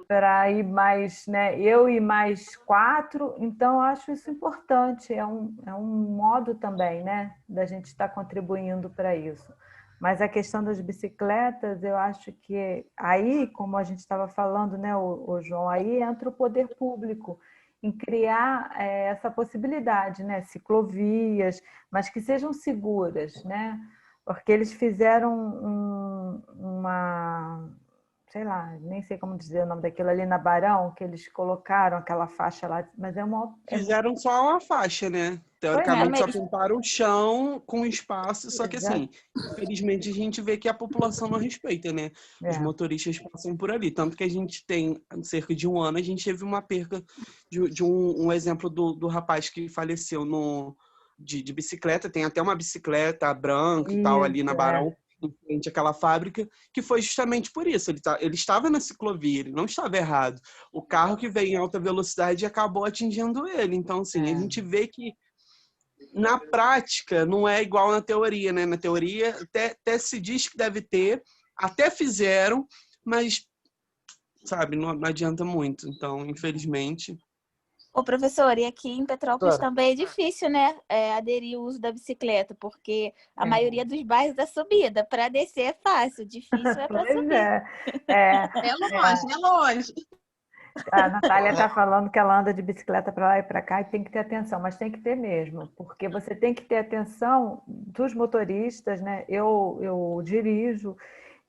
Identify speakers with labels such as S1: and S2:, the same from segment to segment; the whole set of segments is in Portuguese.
S1: para ir mais, né? Eu e mais 4, então eu acho isso importante, é um modo também, né? Da gente estar contribuindo para isso. Mas a questão das bicicletas, eu acho que aí, como a gente estava falando, né, o João, aí entra o poder público em criar essa possibilidade, né? Ciclovias, mas que sejam seguras, né? Porque eles fizeram uma, sei lá, nem sei como dizer o nome daquilo ali na Barão, que eles colocaram aquela faixa lá, mas
S2: Fizeram só uma faixa, né?
S1: Foi, né?
S2: Teoricamente só pintaram o chão com espaço, só que
S1: Exato.
S2: assim, infelizmente a gente vê que a população não respeita, né? Os
S1: É.
S2: motoristas passam por ali. Tanto que a gente tem, cerca de um ano, a gente teve uma perca de um exemplo do rapaz que faleceu de bicicleta, tem até uma bicicleta branca e tal ali
S1: Isso,
S2: na Barão, em frente àquela fábrica, que foi justamente por isso. Ele estava na ciclovia, ele não estava errado. O carro que veio em alta velocidade acabou atingindo ele. Então, assim, a gente vê que na prática não é igual na teoria, né? Na teoria até se diz que deve ter, até fizeram, mas, sabe, não adianta muito. Então, infelizmente...
S3: Ô, professor, e aqui em Petrópolis
S4: Doutora.
S3: também é difícil, né, aderir o uso da bicicleta, porque a
S1: É.
S3: maioria dos bairros é subida. Para descer é fácil, difícil é para
S1: Pois
S3: subir.
S5: É longe, é longe.
S1: A Natália está falando que ela anda de bicicleta para lá e para cá e tem que ter atenção, mas tem que ter mesmo, porque você tem que ter atenção dos motoristas, né? Eu dirijo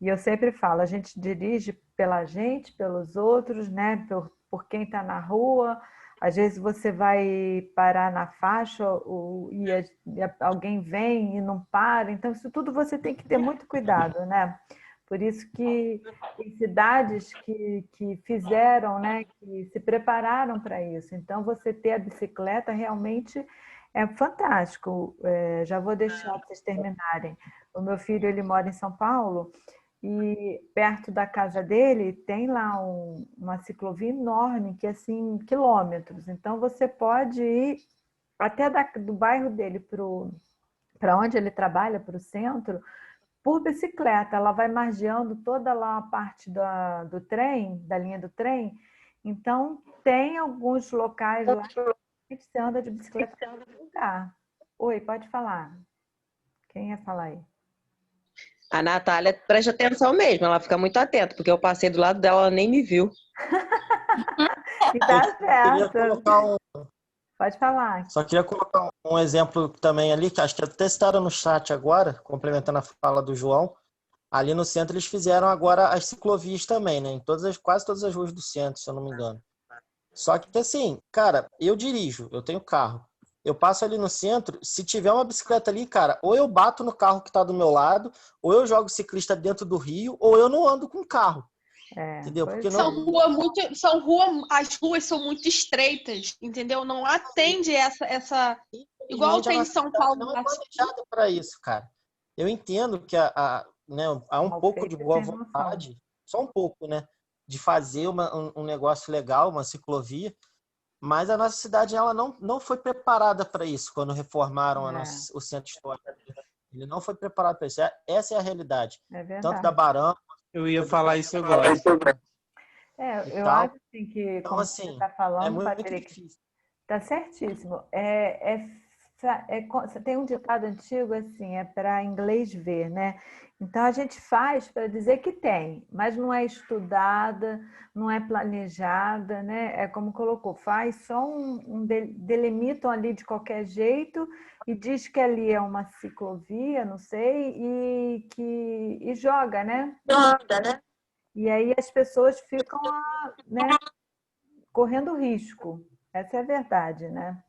S1: e eu sempre falo, a gente dirige pela gente, pelos outros, né? Por quem está na rua. Às vezes você vai parar na faixa e alguém vem e não para. Então, isso tudo você tem que ter muito cuidado, né? Por isso que tem cidades que fizeram, né? Que se prepararam para isso. Então, você ter a bicicleta realmente é fantástico. Já vou deixar para vocês terminarem. O meu filho, ele mora em São Paulo e perto da casa dele tem lá uma ciclovia enorme, que é assim, quilômetros. Então, você pode ir até do bairro dele para onde ele trabalha, para o centro, por bicicleta. Ela vai margeando toda lá a parte do trem, da linha do trem. Então, tem alguns locais lá que você anda de bicicleta em qualquer lugar. Oi, pode falar. Quem ia falar aí?
S6: A Natália presta atenção mesmo, ela fica muito atenta, porque eu passei do lado dela, ela nem me viu.
S1: E tá
S4: Eu queria
S1: certo.
S4: colocar
S1: Pode falar.
S4: Só queria colocar um exemplo também ali, que acho que até citaram no chat agora, complementando a fala do João. Ali no centro eles fizeram agora as ciclovias também, né? Em quase todas as ruas do centro, se eu não me engano. Só que assim, cara, eu dirijo, eu tenho carro. Eu passo ali no centro, se tiver uma bicicleta ali, cara, ou eu bato no carro que está do meu lado, ou eu jogo o ciclista dentro do rio, ou eu não ando com o carro. Entendeu? Porque
S5: As ruas são muito estreitas, entendeu? Não atende essa igual tem em São Paulo.
S4: Não é planejado para isso, cara. Eu entendo que né, há um pouco de boa vontade, só um pouco, né, de fazer um negócio legal, uma ciclovia, mas a nossa cidade ela não foi preparada para isso quando reformaram o centro histórico. Ele não foi preparado para isso. Essa é a realidade. Tanto da Barão.
S2: Eu ia falar isso agora.
S1: Eu acho assim que,
S4: então,
S1: como
S4: assim,
S1: você está falando,
S4: é muito
S1: Patrick,
S4: difícil.
S1: está certíssimo. Tem um ditado antigo assim, é para inglês ver, né? Então a gente faz para dizer que tem, mas não é estudada, não é planejada, né? É como colocou, faz só delimitam ali de qualquer jeito e diz que ali é uma ciclovia, não sei, e joga, né?
S6: Joga, né?
S1: E aí as pessoas ficam, né, correndo risco. Essa é a verdade, né?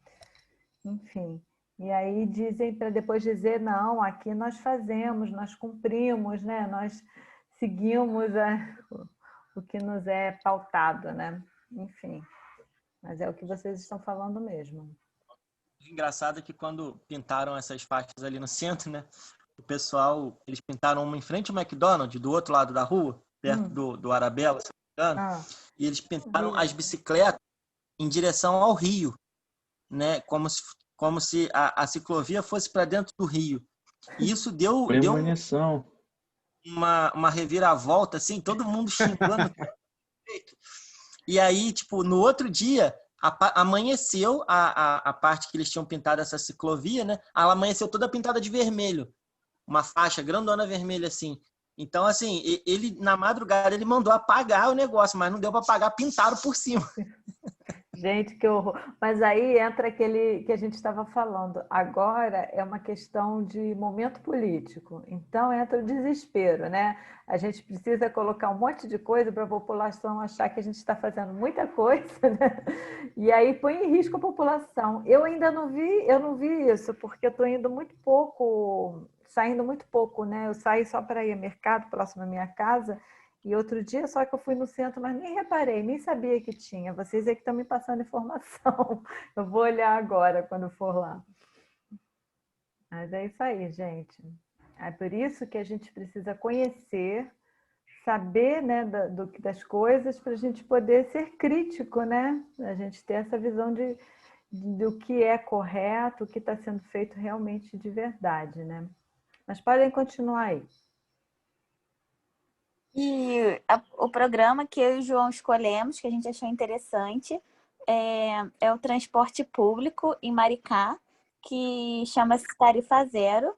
S1: Enfim. E aí dizem para depois dizer, não, aqui nós fazemos, nós cumprimos, né? Nós seguimos o que nos é pautado, né? Enfim. Mas é o que vocês estão falando mesmo.
S4: O engraçado é que quando pintaram essas faixas ali no centro, né? O pessoal, eles pintaram uma em frente ao McDonald's, do outro lado da rua, perto do Arabella, se não me engano, e eles pintaram as bicicletas em direção ao rio, né? Como se a ciclovia fosse para dentro do rio. E isso deu uma reviravolta, assim, todo mundo xingando. E aí, tipo, no outro dia, amanheceu a parte que eles tinham pintado essa ciclovia, né? Ela amanheceu toda pintada de vermelho. Uma faixa grandona vermelha, assim. Então, assim, ele, na madrugada, ele mandou apagar o negócio, mas não deu para apagar, pintaram por cima.
S1: Gente, que horror. Mas aí entra aquele que a gente estava falando. Agora é uma questão de momento político. Então entra o desespero, né? A gente precisa colocar um monte de coisa para a população achar que a gente está fazendo muita coisa, né? E aí põe em risco a população. Eu ainda não vi isso, porque eu estou indo muito pouco, saindo muito pouco, né? Eu saí só para ir ao mercado próximo à minha casa. E outro dia só que eu fui no centro, mas nem reparei, nem sabia que tinha. Vocês é que estão me passando informação. Eu vou olhar agora quando for lá. Mas é isso aí, gente. É por isso que a gente precisa conhecer, saber, né, das coisas para a gente poder ser crítico, né? A gente ter essa visão do que é correto, o que está sendo feito realmente de verdade, né? Mas podem continuar aí.
S3: E o programa que eu e o João escolhemos, que a gente achou interessante, é o transporte público em Maricá, que chama-se Tarifa Zero.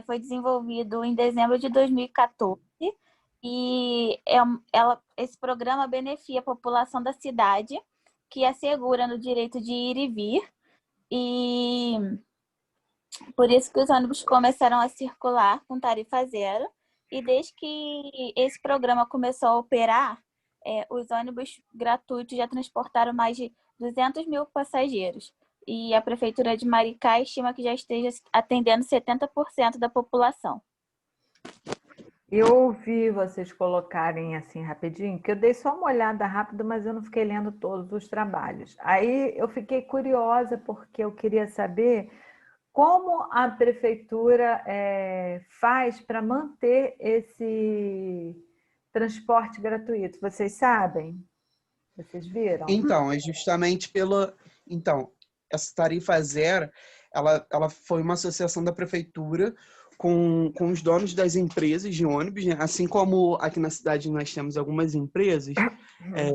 S3: Foi desenvolvido em dezembro de 2014 e esse programa beneficia a população da cidade, que assegura no direito de ir e vir. E por isso que os ônibus começaram a circular com tarifa zero. E desde que esse programa começou a operar, os ônibus gratuitos já transportaram mais de 200 mil passageiros. E a Prefeitura de Maricá estima que já esteja atendendo 70% da população.
S1: Eu ouvi vocês colocarem assim rapidinho, que eu dei só uma olhada rápida, mas eu não fiquei lendo todos os trabalhos. Aí eu fiquei curiosa porque eu queria saber como a prefeitura faz para manter esse transporte gratuito. Vocês sabem? Vocês viram?
S2: Então, é justamente pela. Então, essa tarifa zero, ela foi uma associação da prefeitura com os donos das empresas de ônibus, né? Assim como aqui na cidade nós temos algumas empresas,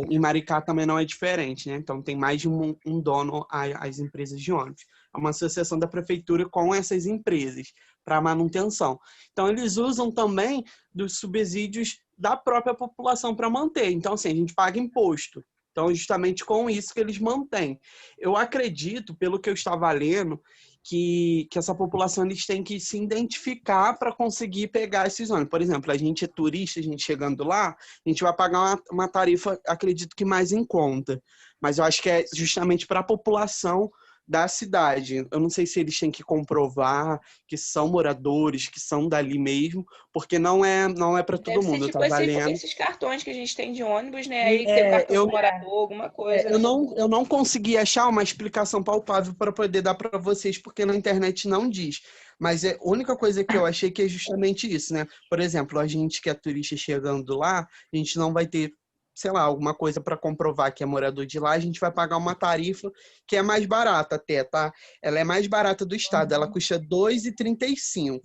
S2: em Maricá também não é diferente, né? Então, tem mais de um dono às empresas de ônibus. É uma associação da prefeitura com essas empresas para manutenção. Então, eles usam também dos subsídios da própria população para manter. Então, assim, a gente paga imposto. Então, justamente com isso que eles mantêm. Eu acredito, pelo que eu estava lendo, que essa população eles têm que se identificar para conseguir pegar esses ônibus. Por exemplo, a gente é turista, a gente chegando lá, a gente vai pagar uma tarifa, acredito que mais em conta. Mas eu acho que é justamente para a população da cidade. Eu não sei se eles têm que comprovar que são moradores, que são dali mesmo, porque não é para todo mundo.
S6: Tipo esses cartões que a gente tem de ônibus, né? Aí tem o cartão do morador, alguma coisa.
S2: Eu não consegui achar uma explicação palpável para poder dar para vocês, porque na internet não diz. Mas a única coisa que eu achei que é justamente isso, né? Por exemplo, a gente que é turista chegando lá, a gente não vai ter, sei lá, alguma coisa para comprovar que é morador de lá, a gente vai pagar uma tarifa que é mais barata até, tá? Ela é mais barata do estado, ela custa R$ 2,35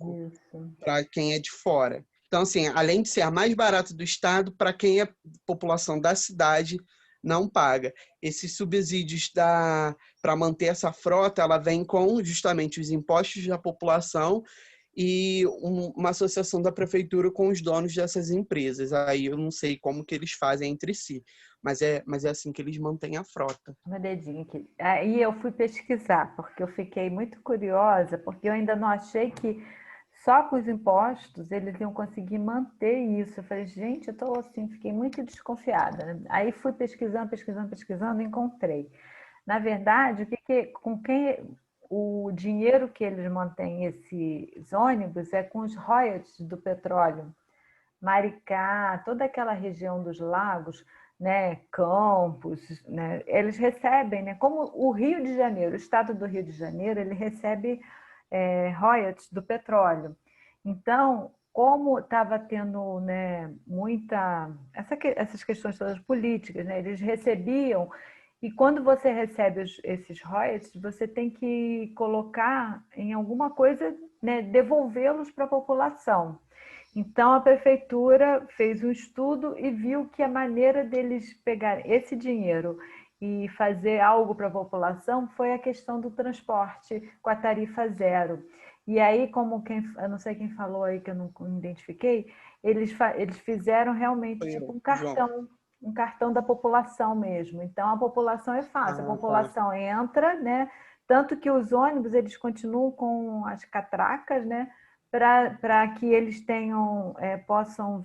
S2: para quem é de fora. Então, assim, além de ser a mais barata do estado, para quem é população da cidade, não paga. Esses subsídios para manter essa frota, ela vem com justamente os impostos da população e uma associação da prefeitura com os donos dessas empresas. Aí eu não sei como que eles fazem entre si, mas é assim que eles mantêm a frota.
S1: Meu dedinho aqui. Aí eu fui pesquisar, porque eu fiquei muito curiosa, porque eu ainda não achei que só com os impostos eles iam conseguir manter isso. Eu falei, gente, eu estou assim, fiquei muito desconfiada, né? Aí fui pesquisando e encontrei. Na verdade, o dinheiro que eles mantêm esses ônibus é com os royalties do petróleo. Maricá, toda aquela região dos lagos, né, Campos, né, eles recebem, né, como o Rio de Janeiro, o estado do Rio de Janeiro, ele recebe royalties do petróleo. Então, como estava tendo, né, essas questões todas políticas, né, eles recebiam, e quando você recebe esses royalties, você tem que colocar em alguma coisa, né, devolvê-los para a população. Então, a prefeitura fez um estudo e viu que a maneira deles pegarem esse dinheiro e fazer algo para a população foi a questão do transporte com a tarifa zero. E aí, eu não sei quem falou aí que eu não identifiquei, eles fizeram realmente
S2: Foi
S1: tipo
S2: eu, João.
S1: um cartão da população mesmo. Então, a população é fácil, a população entra, né? Tanto que os ônibus, eles continuam com as catracas, né? Para que eles possam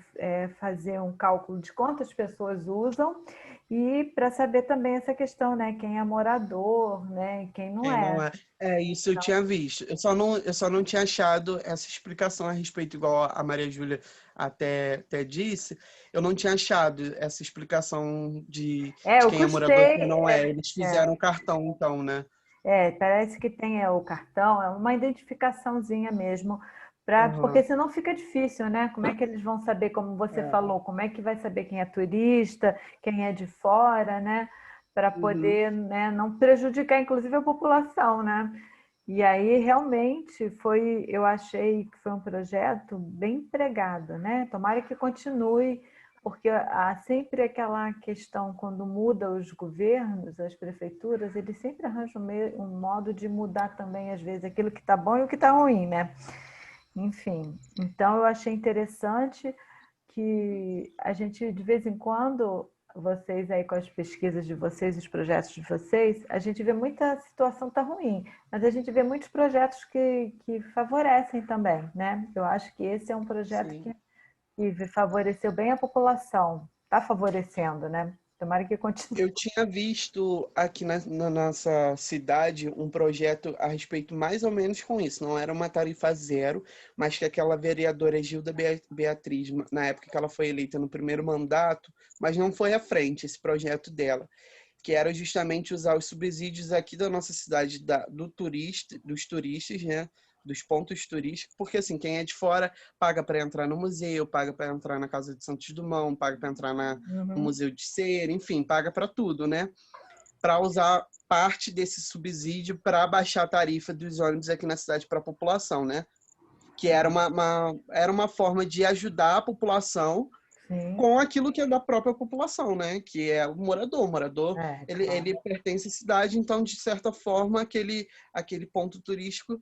S1: fazer um cálculo de quantas pessoas usam e para saber também essa questão, né? Quem é morador, né? E quem não
S2: Quem não
S1: é.
S2: é. Isso eu tinha visto. Eu só não tinha achado essa explicação a respeito, igual a Maria Júlia até disse. Eu não tinha achado essa explicação de
S1: Eu
S2: quem é morador e quem
S1: custei.
S2: não é. Eles fizeram o cartão, então, né?
S1: Parece que tem o cartão, é uma identificaçãozinha mesmo, porque
S2: Aham.
S1: senão fica difícil, né? Como é que eles vão saber, como você
S2: É.
S1: falou, como é que vai saber quem é turista, quem é de fora, né? Para
S2: Uhum.
S1: poder, né, não prejudicar, inclusive, a população, né? E aí, realmente, eu achei que foi um projeto bem empregado, né? Tomara que continue, porque há sempre aquela questão, quando muda os governos, as prefeituras, eles sempre arranjam um modo de mudar também, às vezes, aquilo que está bom e o que está ruim, né? Enfim, então eu achei interessante que a gente, de vez em quando, vocês aí com as pesquisas de vocês, os projetos de vocês, a gente vê muita situação tá ruim, mas a gente vê muitos projetos que favorecem também, né? Eu acho que esse é um projeto
S2: Sim.
S1: que favoreceu bem a população, está favorecendo, né? Tomara que continue.
S2: Eu tinha visto aqui na nossa cidade um projeto a respeito mais ou menos com isso. Não era uma tarifa zero, mas que aquela vereadora Gilda Beatriz, na época que ela foi eleita no primeiro mandato, mas não foi à frente esse projeto dela, que era justamente usar os subsídios aqui da nossa cidade dos turistas, né? Dos pontos turísticos, porque assim, quem é de fora paga para entrar no museu, paga para entrar na Casa de Santos Dumont, paga para entrar no
S1: Uhum.
S2: Museu de Cera, enfim, paga para tudo, né? Para usar parte desse subsídio para baixar a tarifa dos ônibus aqui na cidade para a população, né? Que era era uma forma de ajudar a população
S1: Sim,
S2: com aquilo que é da própria população, né? Que é o morador. O morador,
S1: claro.
S2: ele pertence à cidade, então, de certa forma, aquele ponto turístico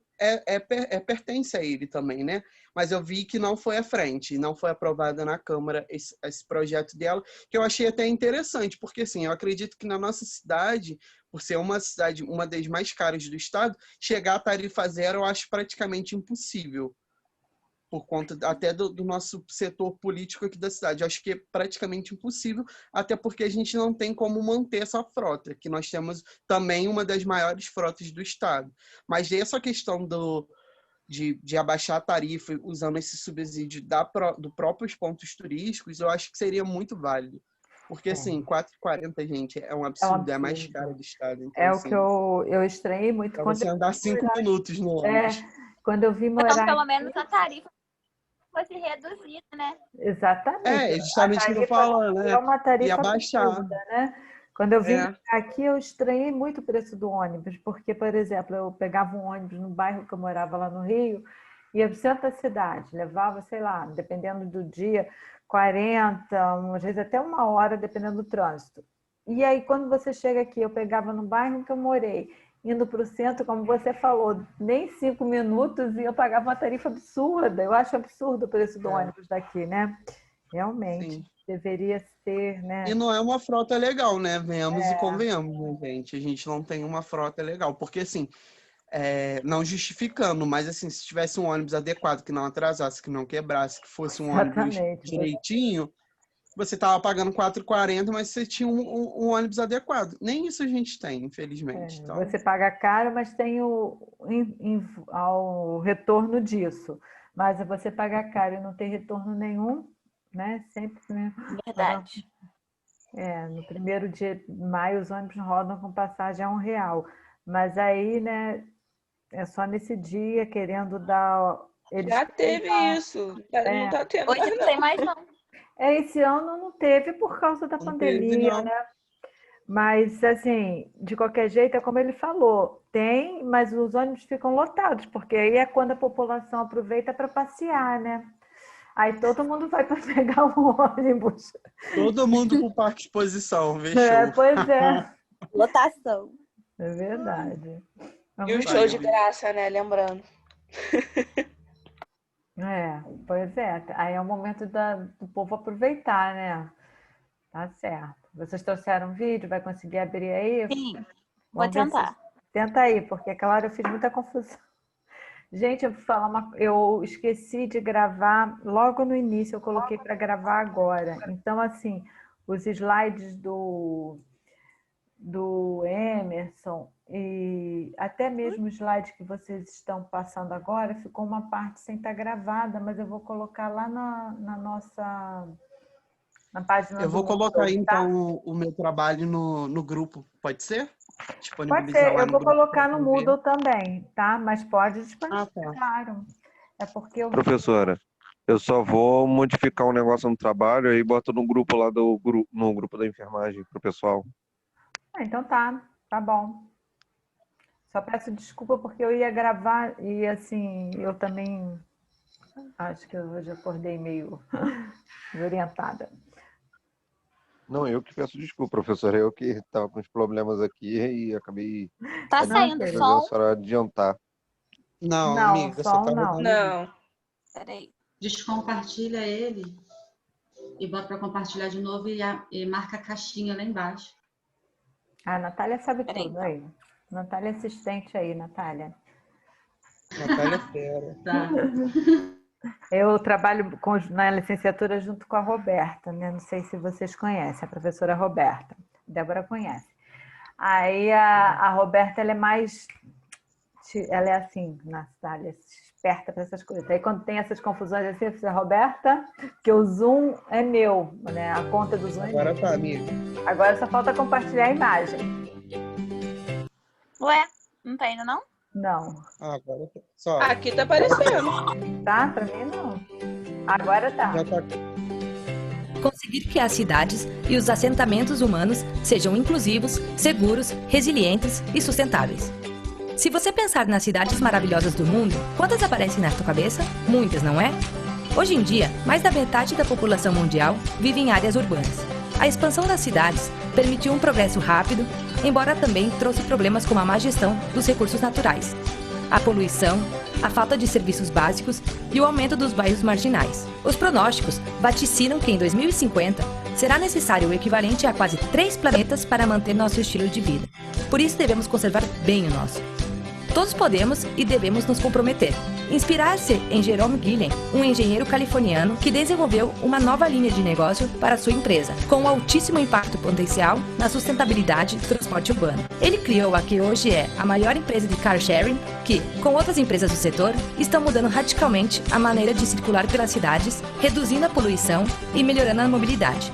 S2: pertence a ele também, né? Mas eu vi que não foi à frente, não foi aprovada na Câmara esse projeto dela, que eu achei até interessante, porque, assim, eu acredito que na nossa cidade, por ser uma cidade, uma das mais caras do estado, chegar à tarifa zero eu acho praticamente impossível por conta até do nosso setor político aqui da cidade. Eu acho que é praticamente impossível, até porque a gente não tem como manter essa frota, que nós temos também uma das maiores frotas do estado. Mas essa questão de abaixar a tarifa usando esse subsídio do próprios pontos turísticos, eu acho que seria muito válido. Porque, assim, R$ 4,40, gente, é um
S1: É um
S2: absurdo, é a mais cara
S1: absurdo.
S2: do estado. Então,
S1: É o que
S2: assim,
S1: eu estranhei muito
S2: para
S1: quando
S2: você
S1: eu
S2: andar
S1: vim
S2: 5 minutos no
S1: é,
S2: ônibus.
S1: quando eu vim
S3: Então,
S1: morar
S3: pelo
S1: aqui.
S3: menos a tarifa fosse reduzida, né?
S1: Exatamente.
S2: É
S1: A
S2: justamente o que eu tô
S1: tarifa
S2: falando,
S1: é
S2: né?
S1: uma
S2: Ia
S1: tarifa
S2: baixar.
S1: absurda, né? Quando eu vim
S2: É.
S1: morar aqui, eu estranhei muito o preço do ônibus, porque, por exemplo, eu pegava um ônibus no bairro que eu morava lá no Rio, ia para o centro da cidade, levava, sei lá, dependendo do dia, 40, às vezes até 1 hora, dependendo do trânsito. E aí, quando você chega aqui, eu pegava no bairro que eu morei, indo para o centro, como você falou, nem 5 minutos e eu pagava uma tarifa absurda. Eu acho absurdo o preço do
S2: É,
S1: ônibus daqui, né? Realmente,
S2: sim.
S1: deveria ser,
S2: E
S1: né?
S2: não é uma frota legal, né? Venhamos e convenhamos, né, gente? A gente não tem uma frota legal. Porque, assim, não justificando, mas, assim, se tivesse um ônibus adequado, que não atrasasse, que não quebrasse, que fosse um ônibus
S1: Exatamente.
S2: direitinho, você tava pagando R$ 4,40, mas você tinha um ônibus adequado. Nem isso a gente tem, infelizmente. Então,
S1: Você paga caro, mas tem ao retorno disso. Mas você paga caro e não tem retorno nenhum, né? Sempre, né?
S3: Verdade.
S1: No primeiro dia de maio, os ônibus rodam com passagem a R$ 1. Mas aí, né, é só nesse dia, querendo dar. Eles
S6: Já
S1: querem
S6: teve
S1: dar.
S6: isso. Não
S1: É,
S6: tá tendo
S3: Hoje
S6: mais,
S3: não tem
S6: não.
S3: mais, não.
S1: esse ano não teve por causa da
S2: não teve,
S1: pandemia,
S2: não.
S1: né? Mas, assim, de qualquer jeito, é como ele falou, tem, mas os ônibus ficam lotados, porque aí é quando a população aproveita para passear, né? Aí todo mundo vai para pegar um ônibus.
S2: Todo mundo pro Parque Exposição, vê show.
S1: Pois é.
S3: Lotação.
S1: É verdade.
S5: E o show de graça, né? Lembrando.
S1: Pois é. Aí é o momento do povo aproveitar, né? Tá certo. Vocês trouxeram um vídeo? Vai conseguir abrir aí?
S3: Sim, vou
S1: Vamos ver
S3: tentar.
S1: Tenta aí, porque, claro, eu fiz muita confusão. Gente, eu vou falar eu esqueci de gravar logo no início, eu coloquei para gravar agora. Então, assim, os slides do Emerson e até mesmo o slide que vocês estão passando agora, ficou uma parte sem estar gravada, mas eu vou colocar lá na nossa... na página
S2: Eu vou
S1: do
S2: colocar,
S1: Moodle, tá?
S2: então, o meu trabalho no grupo. Pode ser?
S1: Pode ser,
S2: lá
S1: eu
S2: no
S1: vou
S2: grupo
S1: colocar
S2: pra
S1: no
S2: ver.
S1: Moodle também, tá? Mas pode disponibilizar,
S2: Ah, tá.
S1: claro. É porque eu...
S7: Professora, eu só vou modificar um negócio no trabalho e boto no grupo lá no grupo da enfermagem pro pessoal.
S1: Então tá bom. Só peço desculpa porque eu ia gravar e assim, eu também acho que eu hoje acordei meio desorientada.
S7: Não, eu que peço desculpa, professora. Eu que estava com os problemas aqui e acabei
S3: Tá
S1: Não,
S3: saindo
S1: querido.
S7: fazendo a
S3: som?
S7: senhora adiantar.
S2: Não,
S1: Não,
S2: amiga, você
S1: som
S2: tá
S1: não.
S2: roubando.
S5: Não.
S3: Peraí.
S8: Descompartilha ele e bota para compartilhar de novo e marca a caixinha lá embaixo.
S1: A Natália sabe
S3: Peraí,
S1: tudo
S3: então.
S1: aí. Natália é assistente aí, Natália.
S2: Natália é fera.
S8: Tá?
S1: Eu trabalho na licenciatura junto com a Roberta, né? Não sei se vocês conhecem, a professora Roberta. Débora conhece. Aí a Roberta, ela é mais... Ela é assim, Natália, esperta para essas coisas. Aí quando tem essas confusões assim, eu fiz Roberta, que o Zoom é meu, né? A conta do Zoom é
S2: Agora
S1: minha.
S2: tá, amiga.
S1: Agora só falta compartilhar a imagem.
S3: Ué, não tá indo, não?
S1: Não.
S2: Ah, agora tá. Só.
S5: Aqui tá aparecendo.
S1: Tá? Para mim, não. Agora tá.
S2: Já tá.
S9: Conseguir que as cidades e os assentamentos humanos sejam inclusivos, seguros, resilientes e sustentáveis. Se você pensar nas cidades maravilhosas do mundo, quantas aparecem na sua cabeça? Muitas, não é? Hoje em dia, mais da metade da população mundial vive em áreas urbanas. A expansão das cidades permitiu um progresso rápido, embora também trouxe problemas como a má gestão dos recursos naturais, a poluição, a falta de serviços básicos e o aumento dos bairros marginais. Os pronósticos vaticinam que em 2050 será necessário o equivalente a quase 3 planetas para manter nosso estilo de vida. Por isso devemos conservar bem o nosso. Todos podemos e devemos nos comprometer. Inspirar-se em Jerome Guillen, um engenheiro californiano que desenvolveu uma nova linha de negócio para sua empresa, com um altíssimo impacto potencial na sustentabilidade do transporte urbano. Ele criou a que hoje é a maior empresa de car sharing, que, com outras empresas do setor, estão mudando radicalmente a maneira de circular pelas cidades, reduzindo a poluição e melhorando a mobilidade.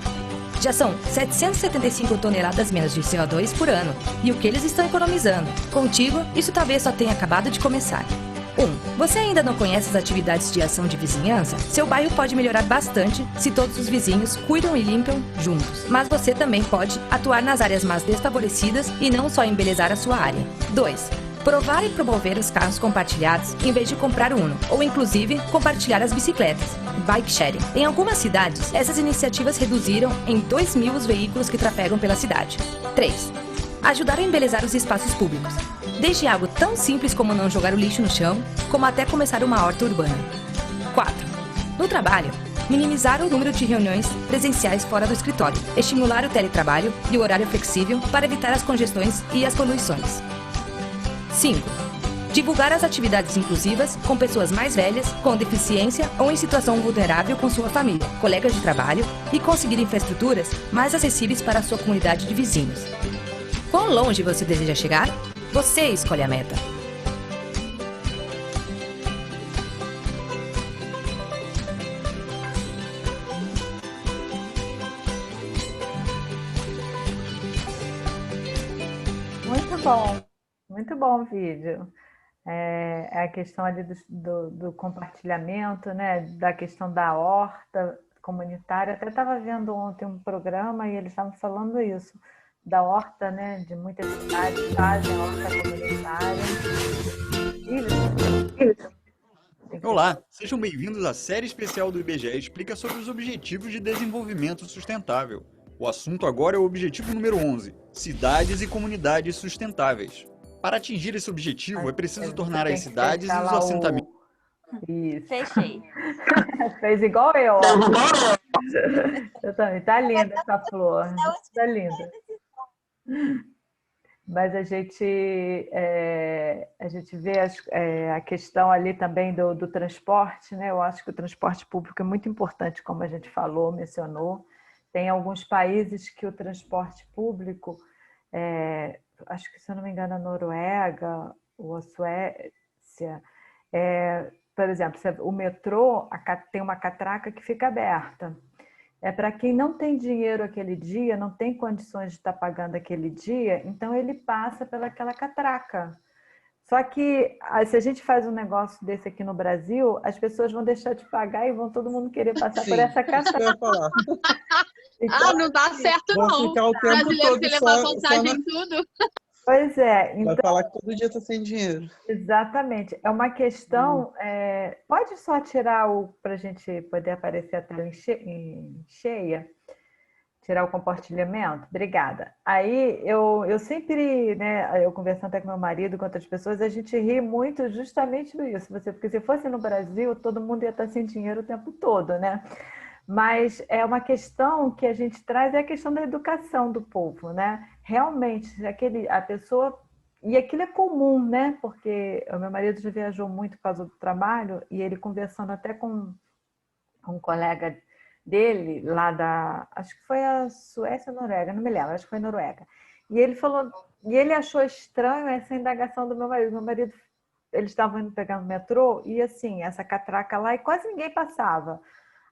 S9: Já são 775 toneladas menos de CO2 por ano. E o que eles estão economizando? Contigo, isso talvez só tenha acabado de começar. 1. Você ainda não conhece as atividades de ação de vizinhança? Seu bairro pode melhorar bastante se todos os vizinhos cuidam e limpam juntos. Mas você também pode atuar nas áreas mais desfavorecidas e não só embelezar a sua área. 2. Provar e promover os carros compartilhados em vez de comprar um, ou inclusive compartilhar as bicicletas, bike sharing. Em algumas cidades, essas iniciativas reduziram em 2.000 os veículos que trafegam pela cidade. 3. Ajudar a embelezar os espaços públicos. Desde algo tão simples como não jogar o lixo no chão, como até começar uma horta urbana. 4. No trabalho, minimizar o número de reuniões presenciais fora do escritório, estimular o teletrabalho e o horário flexível para evitar as congestões e as poluições. 5. Divulgar as atividades inclusivas com pessoas mais velhas, com deficiência ou em situação vulnerável com sua família, colegas de trabalho e conseguir infraestruturas mais acessíveis para a sua comunidade de vizinhos. Quão longe você deseja chegar? Você escolhe a meta.
S1: Muito bom o vídeo. É a questão ali do compartilhamento, né? Da questão da horta comunitária. Até estava vendo ontem um programa e eles estavam falando isso, da horta, né? De muitas cidades fazem a horta comunitária. Isso.
S10: Olá, sejam bem-vindos à série especial do IBGE Explica sobre os Objetivos de Desenvolvimento Sustentável. O assunto agora é o objetivo número 11, Cidades e Comunidades Sustentáveis. Para atingir esse objetivo, é preciso tornar as cidades e os assentamentos...
S1: Isso.
S3: Fechei.
S1: Fez igual eu. Eu também. Tá linda essa flor. Tá linda. Mas a gente vê a questão ali também do transporte, né? Eu acho que o transporte público é muito importante, como a gente falou, mencionou. Tem alguns países que o transporte público, acho que, se eu não me engano, a Noruega ou a Suécia, por exemplo, o metrô tem uma catraca que fica aberta. É para quem não tem dinheiro aquele dia, não tem condições de estar pagando aquele dia, então ele passa pelaquela catraca. Só que se a gente faz um negócio desse aqui no Brasil, as pessoas vão deixar de pagar e vão todo mundo querer passar por essa catraca.
S5: Então, não dá certo, não.
S2: Ficar o tempo
S5: Brasileiro
S2: todo
S5: que levar
S2: só
S5: vantagem em tudo.
S1: Pois é.
S2: Vai falar que todo dia está sem dinheiro.
S1: Exatamente. É uma questão... pode só tirar para a gente poder aparecer a tela cheia? Tirar o compartilhamento? Obrigada. Aí, eu sempre, né, eu conversando até com meu marido, com outras pessoas, a gente ri muito justamente disso. Porque se fosse no Brasil, todo mundo ia estar sem dinheiro o tempo todo, né? Mas é uma questão que a gente traz, é a questão da educação do povo, né? Realmente, a pessoa... E aquilo é comum, né? Porque o meu marido já viajou muito por causa do trabalho e ele conversando até com um colega dele, lá acho que foi a Suécia ou Noruega, não me lembro, acho que foi a Noruega. E ele falou... E ele achou estranho essa indagação do meu marido. Meu marido, eles estavam indo pegar no metrô e, assim, essa catraca lá, e quase ninguém passava.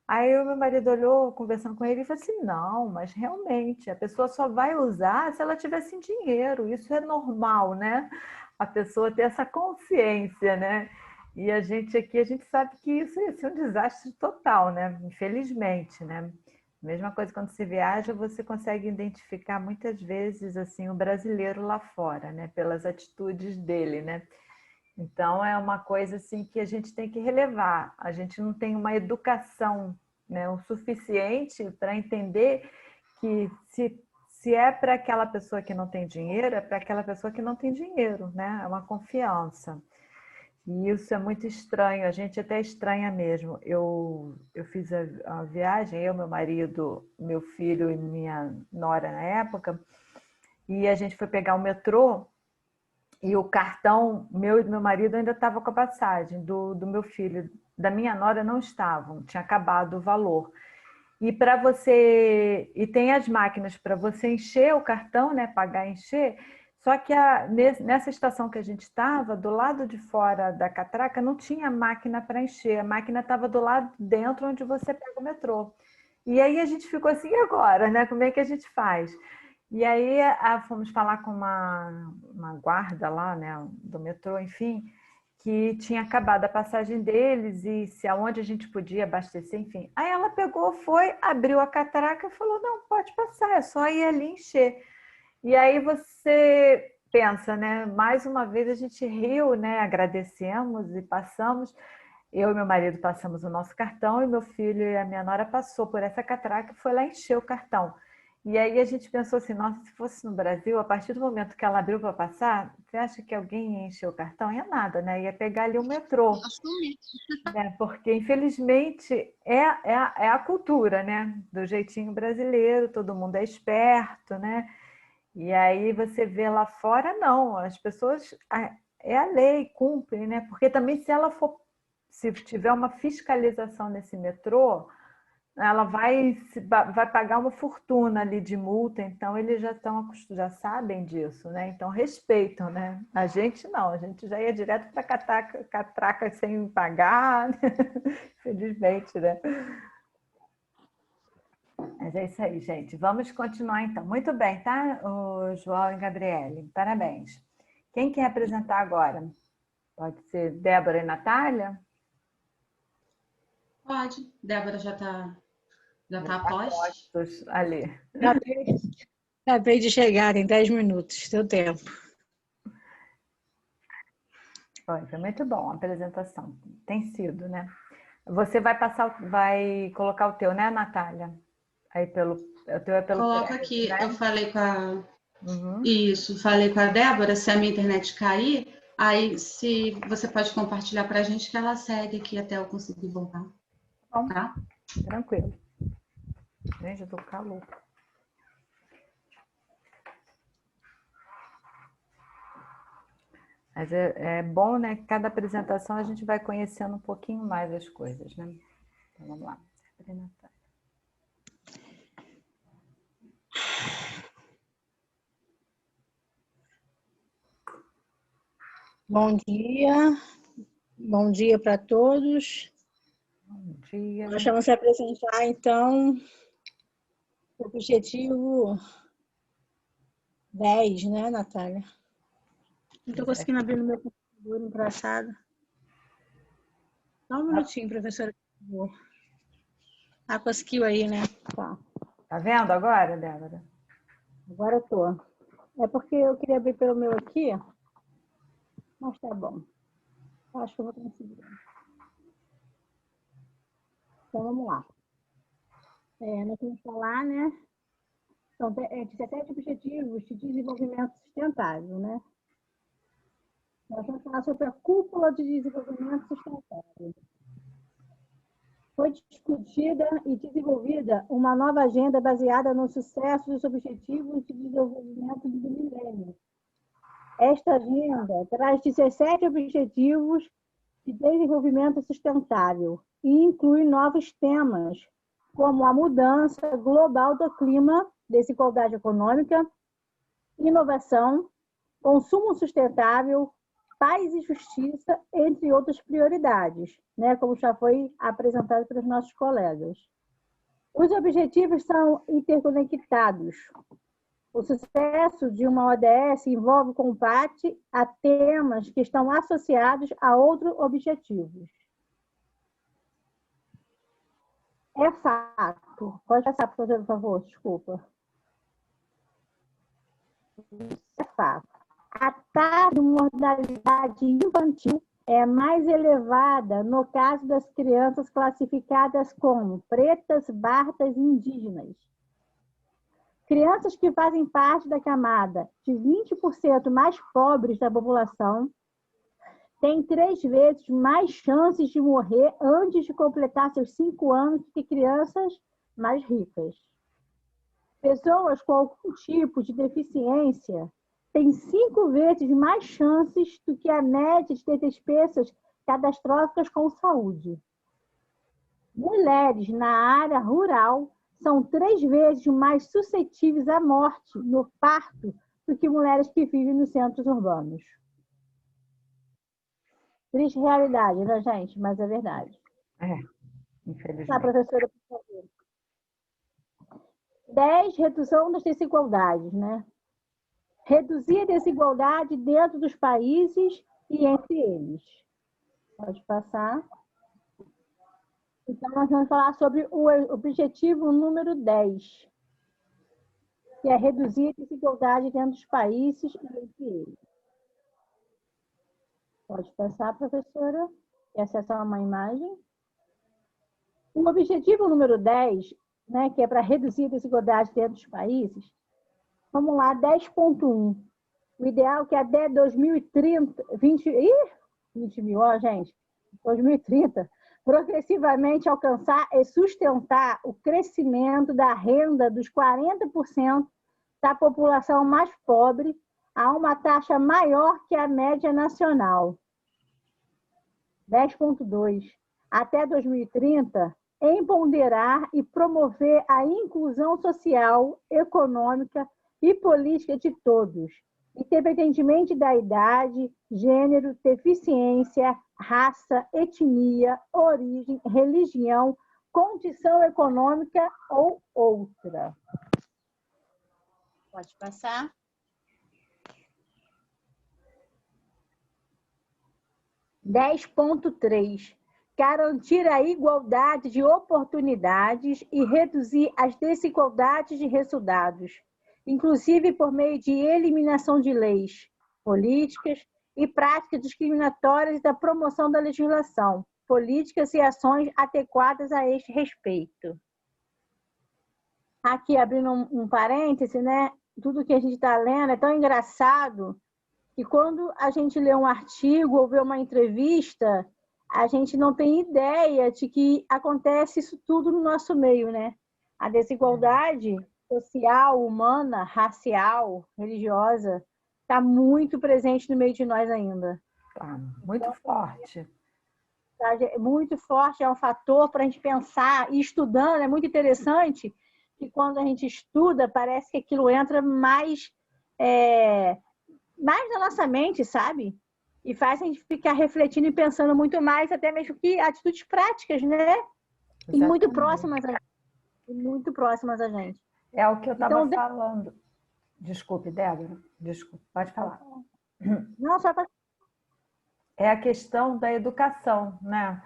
S1: Aí o meu marido olhou, conversando com ele, e falou assim, não, mas realmente, a pessoa só vai usar se ela tiver sem dinheiro. Isso é normal, né? A pessoa ter essa consciência, né? E a gente aqui, a gente sabe que isso ia ser um desastre total, né? Infelizmente, né? Mesma coisa quando se viaja, você consegue identificar muitas vezes assim o brasileiro lá fora, né? Pelas atitudes dele, né? Então, é uma coisa assim que a gente tem que relevar. A gente não tem uma educação, né, o suficiente para entender que se é para aquela pessoa que não tem dinheiro, é para aquela pessoa que não tem dinheiro, né? É uma confiança. E isso é muito estranho, a gente até estranha mesmo. Eu fiz a viagem, eu, meu marido, meu filho e minha nora na época, e a gente foi pegar o metrô. E o cartão, meu e do meu marido ainda estava com a passagem, do meu filho, da minha nora não estavam, tinha acabado o valor. E para você... E tem as máquinas para você encher o cartão, né? Pagar e encher. Só que nessa estação que a gente estava, do lado de fora da catraca, não tinha máquina para encher. A máquina estava do lado de dentro onde você pega o metrô. E aí a gente ficou assim, e agora, né? Como é que a gente faz? E aí fomos falar com uma guarda lá, né, do metrô, enfim, que tinha acabado a passagem deles e se aonde a gente podia abastecer, enfim. Aí ela pegou, foi, abriu a catraca e falou, não, pode passar, é só ir ali encher. E aí você pensa, né, mais uma vez a gente riu, né, agradecemos e passamos. Eu e meu marido passamos o nosso cartão e meu filho e a minha nora passou por essa catraca e foi lá encher o cartão. E aí a gente pensou assim, nossa, se fosse no Brasil, a partir do momento que ela abriu para passar, você acha que alguém ia encher o cartão? Ia nada, né? Ia pegar ali o metrô. Né? Porque, infelizmente, é a cultura, né? Do jeitinho brasileiro, todo mundo é esperto, né? E aí você vê lá fora, não. As pessoas... É a lei, cumprem, né? Porque também se tiver uma fiscalização nesse metrô, ela vai pagar uma fortuna ali de multa, então eles já sabem disso, né? Então respeitam, né? A gente não, a gente já ia direto para catraca sem pagar, né? Felizmente, né? Mas é isso aí, gente. Vamos continuar então. Muito bem, tá, o João e Gabriele? Parabéns. Quem quer apresentar agora? Pode ser Débora e Natália?
S8: Pode. Débora já está a postos
S1: ali.
S11: Acabei de chegar em 10 minutos, deu tempo.
S1: Foi muito bom a apresentação. Tem sido, né? Você vai colocar o teu, né, Natália? Aí o teu é pelo
S8: Coloco
S1: Threads,
S8: aqui,
S1: né?
S8: eu falei com a... Isso, falei com a Débora, se a minha internet cair, aí se você pode compartilhar para a gente que ela segue aqui até eu conseguir voltar.
S1: Bom,
S8: tá?
S1: Tranquilo. Gente, eu tô com calor. Mas é bom, né? Que cada apresentação a gente vai conhecendo um pouquinho mais as coisas, né? Então, vamos lá.
S11: Bom dia para todos.
S1: Bom dia.
S11: Nós vamos apresentar, então, o objetivo 10, né, Natália? Não estou conseguindo abrir no meu computador, engraçado. Só um minutinho, professora. Ah, conseguiu aí, né?
S1: Tá vendo agora, Débora?
S11: Agora eu tô. É porque eu queria abrir pelo meu aqui, mas tá bom. Acho que eu vou conseguir. Então, vamos lá. Nós vamos falar, né? São 17 objetivos de desenvolvimento sustentável, né? Nós vamos falar sobre a cúpula de desenvolvimento sustentável. Foi discutida e desenvolvida uma nova agenda baseada no sucesso dos objetivos de desenvolvimento do milênio. Esta agenda traz 17 objetivos de desenvolvimento sustentável e inclui novos temas, como a mudança global do clima, desigualdade econômica, inovação, consumo sustentável, paz e justiça, entre outras prioridades, né, como já foi apresentado pelos nossos colegas. Os objetivos são interconectados. O sucesso de uma ODS envolve combate a temas que estão associados a outros objetivos. É fato. Pode passar, por favor, desculpa. É fato. A taxa de mortalidade infantil é mais elevada no caso das crianças classificadas como pretas, pardas e indígenas. Crianças que fazem parte da camada de 20% mais pobres da população têm 3 vezes mais chances de morrer antes de completar seus 5 anos que crianças mais ricas. Pessoas com algum tipo de deficiência têm 5 vezes mais chances do que a média de ter despesas catastróficas com saúde. Mulheres na área rural são 3 vezes mais suscetíveis à morte no parto do que mulheres que vivem nos centros urbanos. Triste realidade, né, gente? Mas é verdade.
S1: Infelizmente.
S11: Tá, professora, por favor. 10, redução das desigualdades, né? Reduzir a desigualdade dentro dos países e entre eles. Pode passar. Então, nós vamos falar sobre o objetivo número 10, que é reduzir a desigualdade dentro dos países e entre eles. Pode passar, professora, e acessar uma imagem. O objetivo número 10, né, que é para reduzir a desigualdade dentro dos países, vamos lá, 10.1. O ideal é que até 2030, 20 mil, ó, gente, 2030, progressivamente alcançar e sustentar o crescimento da renda dos 40% da população mais pobre a uma taxa maior que a média nacional. 10.2. Até 2030, empoderar e promover a inclusão social, econômica e política de todos, independentemente da idade, gênero, deficiência, raça, etnia, origem, religião, condição econômica ou outra. Pode passar. (10.3) Garantir a igualdade de oportunidades e reduzir as desigualdades de resultados, inclusive por meio de eliminação de leis, políticas e práticas discriminatórias e da promoção da legislação, políticas e ações adequadas a este respeito. Aqui, abrindo um parêntese, né? Tudo que a gente está lendo é tão engraçado que quando a gente lê um artigo ou vê uma entrevista, a gente não tem ideia de que acontece isso tudo no nosso meio, né? A desigualdade social, humana, racial, religiosa, está muito presente no meio de nós ainda.
S1: Tá, muito forte.
S11: Muito forte, é um fator para a gente pensar, e estudando, é muito interessante que quando a gente estuda, parece que aquilo entra mais na nossa mente, sabe? E faz a gente ficar refletindo e pensando muito mais, até mesmo que atitudes práticas, né? Exatamente. E muito próximas a gente.
S1: É o que eu estava falando. Desculpe, Débora. Desculpe, pode falar.
S11: Não, só para...
S1: É a questão da educação, né?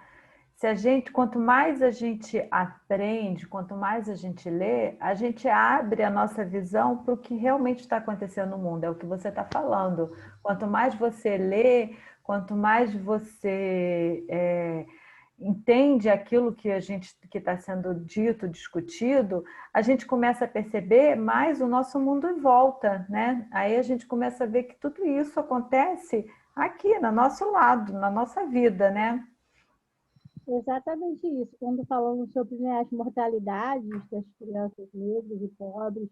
S1: Quanto mais a gente aprende, quanto mais a gente lê, a gente abre a nossa visão para o que realmente está acontecendo no mundo. É o que você está falando. Quanto mais você lê, quanto mais você entende aquilo que está sendo dito, discutido, a gente começa a perceber mais o nosso mundo em volta, né? Aí a gente começa a ver que tudo isso acontece aqui, no nosso lado, na nossa vida, né?
S11: Exatamente isso. Quando falamos sobre, né, as mortalidades das crianças negras e pobres,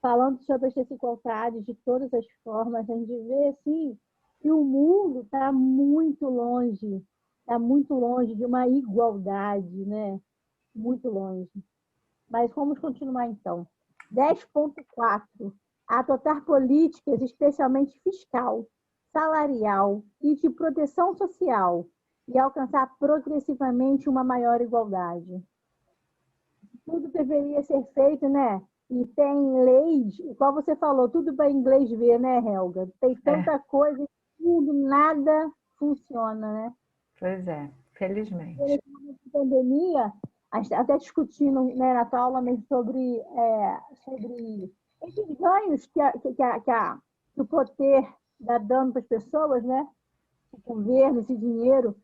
S11: falando sobre as desigualdades de todas as formas, a gente vê assim, que o mundo está muito longe de uma igualdade, né? Muito longe. Mas vamos continuar então. 10.4. Adotar políticas, especialmente fiscal, salarial e de proteção social, e alcançar progressivamente uma maior igualdade. Tudo deveria ser feito, né? E tem leis, igual você falou, tudo para inglês ver, né, Helga? Tem tanta coisa, tudo, nada funciona, né?
S1: Pois é, felizmente.
S11: Na pandemia, a gente até discutindo, né, na tua aula mesmo sobre esses ganhos que o poder dá dando para as pessoas, né? O governo, esse dinheiro.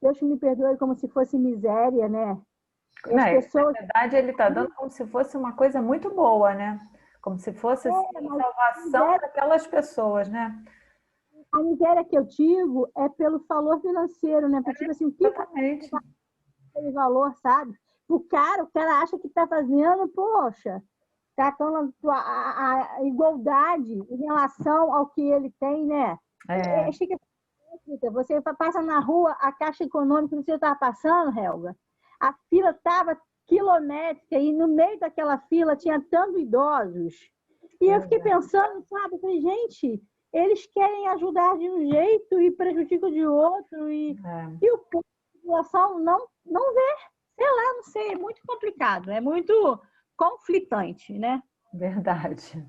S11: Deus me perdoe, como se fosse miséria, né?
S1: Na verdade, ele está dando como se fosse uma coisa muito boa, né? Como se fosse assim, salvação para aquelas pessoas, né?
S11: A miséria que eu digo é pelo valor financeiro, né? Porque, tipo assim, o que aquele valor, sabe? O cara acha que está fazendo, poxa, tratando a igualdade em relação ao que ele tem, né? Você passa na rua, a Caixa Econômica que você estava passando, Helga, a fila estava quilométrica e no meio daquela fila tinha tantos idosos. E eu fiquei pensando, sabe, falei, gente, eles querem ajudar de um jeito e prejudicam de outro. E o povo, a população não vê. Sei lá, não sei, é muito complicado, é muito conflitante, né?
S1: Verdade.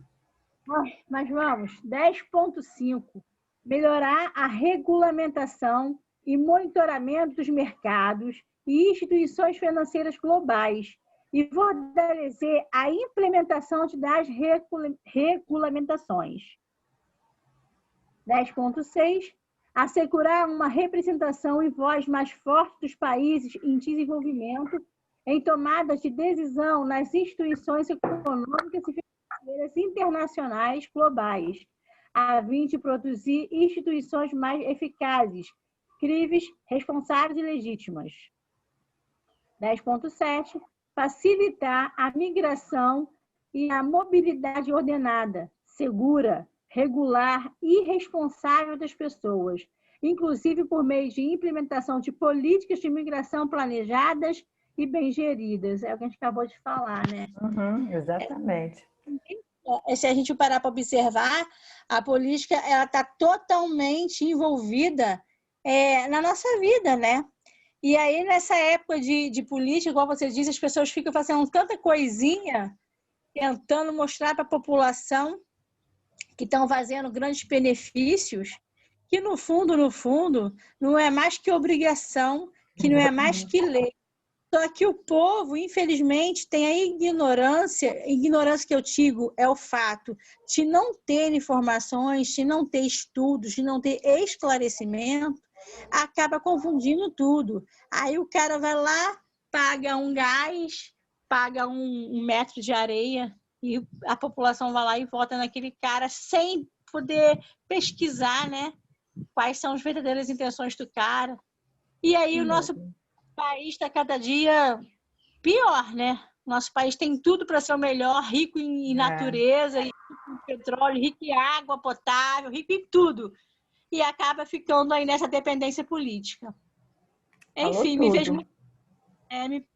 S11: Mas vamos, 10.5. Melhorar a regulamentação e monitoramento dos mercados e instituições financeiras globais e fortalecer a implementação das regulamentações. 10.6. Assegurar uma representação e voz mais forte dos países em desenvolvimento em tomadas de decisão nas instituições econômicas e financeiras internacionais globais, a fim de produzir instituições mais eficazes, críveis, responsáveis e legítimas. 10.7. Facilitar a migração e a mobilidade ordenada, segura, regular e responsável das pessoas, inclusive por meio de implementação de políticas de migração planejadas e bem geridas. É o que a gente acabou de falar, né?
S1: Exatamente.
S11: Se a gente parar para observar, a política está totalmente envolvida na nossa vida, né? E aí, nessa época de política, igual você disse, as pessoas ficam fazendo tanta coisinha, tentando mostrar para a população que estão fazendo grandes benefícios, que no fundo, não é mais que obrigação, que não é mais que lei. Só que o povo, infelizmente, tem a ignorância que eu digo é o fato de não ter informações, de não ter estudos, de não ter esclarecimento, acaba confundindo tudo. Aí o cara vai lá, paga um gás, paga um metro de areia e a população vai lá e vota naquele cara sem poder pesquisar, né? Quais são as verdadeiras intenções do cara. E aí o nosso país está cada dia pior, né? Nosso país tem tudo para ser o melhor, rico em natureza, rico em petróleo, rico em água potável, rico em tudo. E acaba ficando aí nessa dependência política. Enfim,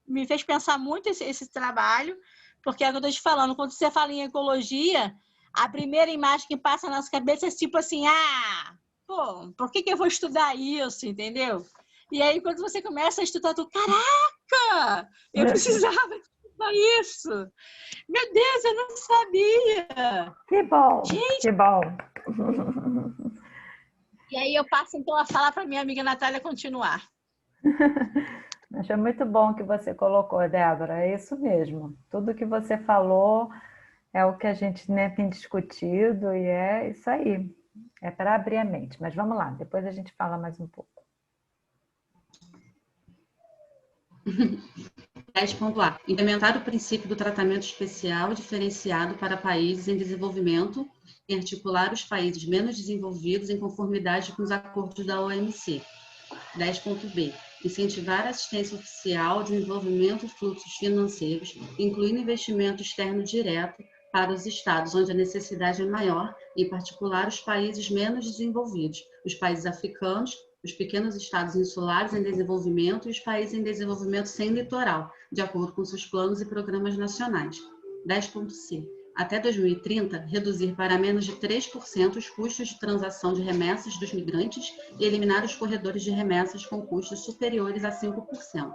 S11: me fez pensar muito esse trabalho, porque é o que eu estou te falando, quando você fala em ecologia, a primeira imagem que passa na nossa cabeça é tipo assim, por que eu vou estudar isso, entendeu? E aí, quando você começa a estudar, caraca, eu precisava estudar isso. Meu Deus, eu não sabia.
S1: Que bom,
S11: gente.
S1: Que bom.
S11: E aí eu passo, então, a falar para minha amiga Natália continuar.
S1: Achei muito bom que você colocou, Débora. É isso mesmo. Tudo que você falou é o que a gente, né, tem discutido e é isso aí. É para abrir a mente. Mas vamos lá, depois a gente fala mais um pouco.
S8: 10.A. Implementar o princípio do tratamento especial diferenciado para países em desenvolvimento e articular os países menos desenvolvidos em conformidade com os acordos da OMC. 10.B. Incentivar a assistência oficial ao desenvolvimento de fluxos financeiros, incluindo investimento externo direto para os estados onde a necessidade é maior, em particular os países menos desenvolvidos, os países africanos, os pequenos estados insulares em desenvolvimento e os países em desenvolvimento sem litoral, de acordo com seus planos e programas nacionais. 10.C. Até 2030, reduzir para menos de 3% os custos de transação de remessas dos migrantes e eliminar os corredores de remessas com custos superiores a 5%.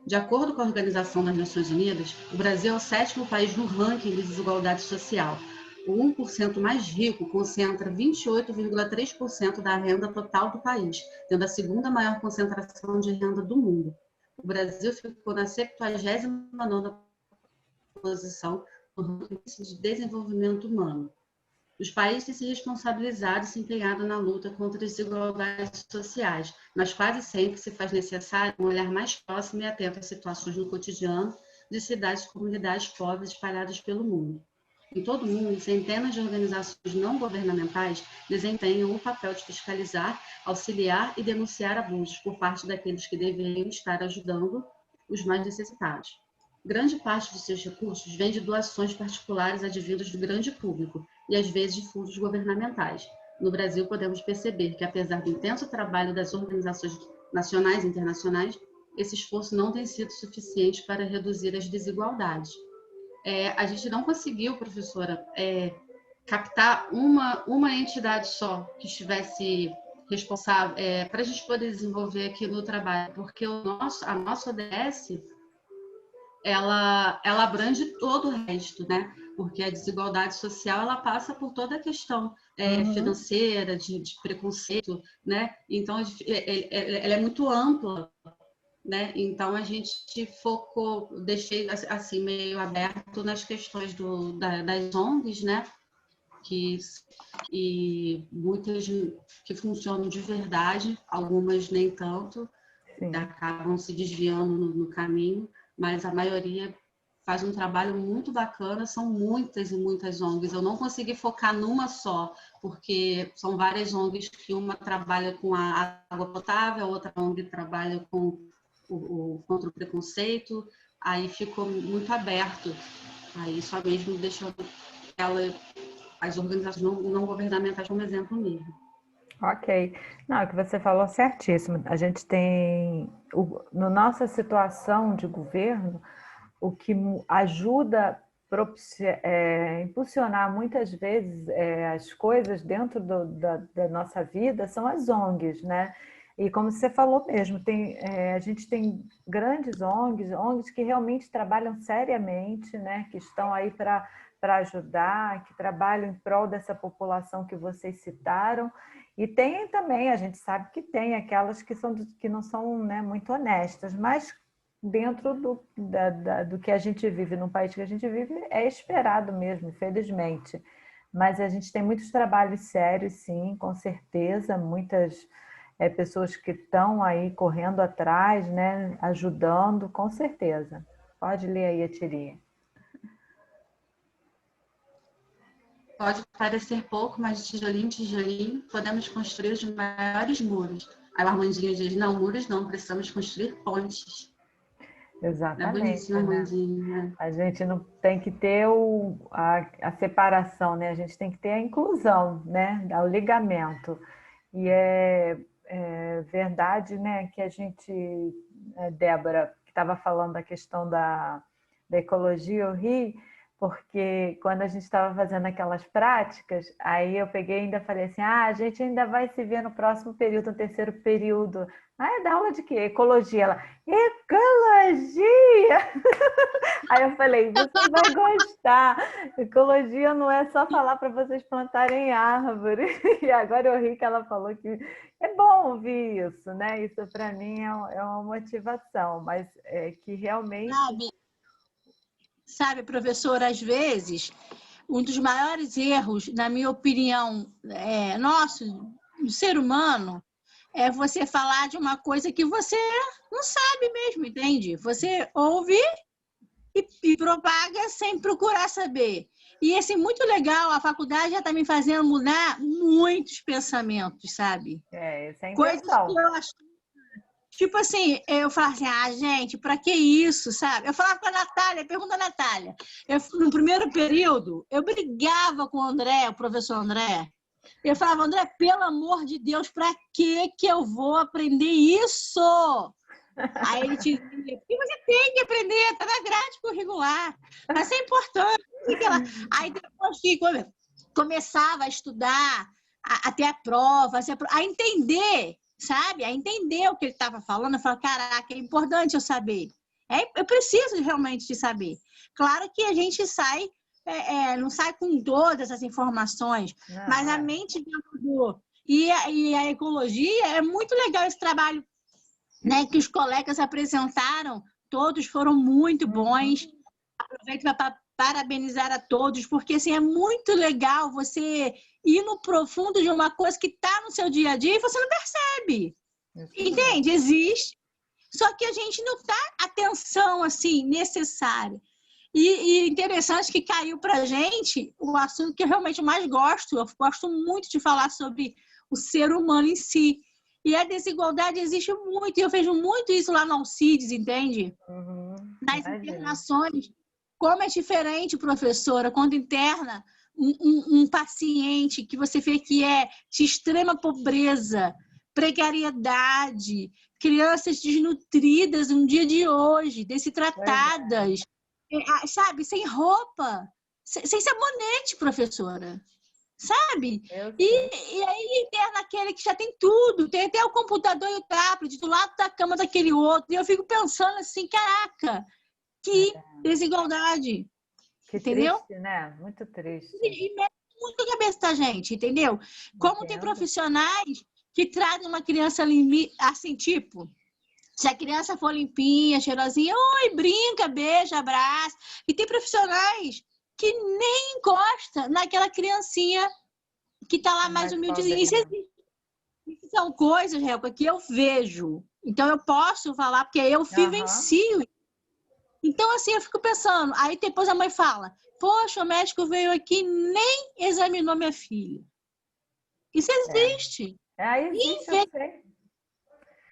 S8: De acordo com a Organização das Nações Unidas, o Brasil é o 7º país no ranking de desigualdade social. O 1% mais rico concentra 28,3% da renda total do país, tendo a segunda maior concentração de renda do mundo. O Brasil ficou na 79ª posição no ranking de desenvolvimento humano. Os países têm se responsabilizado e se empenhado na luta contra as desigualdades sociais, mas quase sempre se faz necessário um olhar mais próximo e atento às situações no cotidiano de cidades e comunidades pobres espalhadas pelo mundo. Em todo o mundo, centenas de organizações não governamentais desempenham o papel de fiscalizar, auxiliar e denunciar abusos por parte daqueles que deveriam estar ajudando os mais necessitados. Grande parte dos seus recursos vem de doações particulares advindas do grande público e, às vezes, de fundos governamentais. No Brasil, podemos perceber que, apesar do intenso trabalho das organizações nacionais e internacionais, esse esforço não tem sido suficiente para reduzir as desigualdades. A gente não conseguiu, professora, captar uma entidade só que estivesse responsável para a gente poder desenvolver aqui no trabalho, porque a nossa ODS ela abrange todo o resto, né? Porque a desigualdade social ela passa por toda a questão financeira, de preconceito, né? Então, ela é muito ampla, né? Então, a gente deixei assim, meio aberto nas questões das ONGs, né? E muitas que funcionam de verdade, algumas nem tanto, acabam se desviando no caminho, mas a maioria faz um trabalho muito bacana, são muitas e muitas ONGs. Eu não consegui focar numa só, porque são várias ONGs que uma trabalha com a água potável, a outra ONG trabalha contra o preconceito, aí ficou muito aberto, aí só mesmo deixando as organizações não governamentais como exemplo mesmo.
S1: Ok. Não, o que você falou certíssimo. A gente tem, na nossa situação de governo, o que ajuda a impulsionar muitas vezes as coisas dentro da nossa vida são as ONGs, né? E como você falou mesmo, a gente tem grandes ONGs que realmente trabalham seriamente, né? Que estão aí para para ajudar, que trabalham em prol dessa população que vocês citaram. E tem também, a gente sabe que tem aquelas que não são, né, muito honestas, mas dentro do que a gente vive, no país que a gente vive, é esperado mesmo, infelizmente. Mas a gente tem muitos trabalhos sérios, sim, com certeza, muitas pessoas que estão aí correndo atrás, né, ajudando, com certeza. Pode ler aí a tirinha.
S8: Pode parecer pouco, mas de tijolinho em tijolinho podemos construir os maiores muros. Aí o Armandinho diz, não, muros não, precisamos construir pontes.
S1: Exatamente,
S8: é
S1: né?
S8: Né?
S1: A gente não tem que ter a separação, né? A gente tem que ter a inclusão, né? O ligamento. E é verdade, né, que a gente, Débora, que estava falando da questão da ecologia, eu ri, porque quando a gente estava fazendo aquelas práticas, aí eu peguei e ainda falei assim, a gente ainda vai se ver no próximo período, no terceiro período. É da aula de quê? Ecologia. Ela, ecologia! Aí eu falei, você vai gostar. Ecologia não é só falar para vocês plantarem árvore. E agora eu ri que ela falou que é bom ouvir isso, né? Isso para mim é uma motivação, mas é que realmente...
S12: Sabe, professora, às vezes, um dos maiores erros, na minha opinião, nosso, do ser humano, é você falar de uma coisa que você não sabe mesmo, entende? Você ouve e propaga sem procurar saber. E assim, muito legal, a faculdade já está me fazendo mudar muitos pensamentos, sabe?
S1: Essa é a intenção.
S12: Coisas que eu acho... Tipo assim, eu falava assim, gente, pra que isso, sabe? Eu falava com a Natália, pergunta a Natália. No primeiro período, eu brigava com o André, o professor André. Eu falava, André, pelo amor de Deus, pra que eu vou aprender isso? Aí ele te dizia, porque você tem que aprender, tá na grade curricular. Mas é importante. Aí depois que começava a estudar, a ter a prova, a entender... sabe? A entender o que ele estava falando, eu falo, caraca, é importante eu saber. Eu preciso realmente de saber. Claro que a gente sai, não sai com todas as informações, mas a mente já mudou. E a ecologia, é muito legal esse trabalho, né, que os colegas apresentaram, todos foram muito bons. Aproveito para parabenizar a todos, porque assim, é muito legal você ir no profundo de uma coisa que está no seu dia a dia e você não percebe. Entende? Existe. Só que a gente não dá atenção assim, necessária. E interessante que caiu para a gente o assunto que eu realmente mais gosto. Eu gosto muito de falar sobre o ser humano em si. E a desigualdade existe muito. E eu vejo muito isso lá no Alcides, entende? Nas internações. Como é diferente, professora, quando interna um paciente que você vê que é de extrema pobreza, precariedade, crianças desnutridas no dia de hoje, destratadas, sabe, sem roupa, sem sabonete, professora, sabe? E aí interna aquele que já tem tudo, tem até o computador e o tablet do lado da cama daquele outro, e eu fico pensando assim, caraca, que desigualdade.
S1: Que
S12: entendeu?
S1: Triste, né? Muito triste.
S12: E mexe muito a cabeça da gente, entendeu? Como tem profissionais que trazem uma criança assim, tipo, se a criança for limpinha, cheirosinha, oi, brinca, beija, abraça. E tem profissionais que nem encosta naquela criancinha que está lá mais humildezinha. Isso são coisas, Helca, que eu vejo. Então, eu posso falar, porque eu vivencio. Então, assim, eu fico pensando. Aí depois a mãe fala, poxa, o médico veio aqui e nem examinou minha filha. Isso existe.
S1: Existe.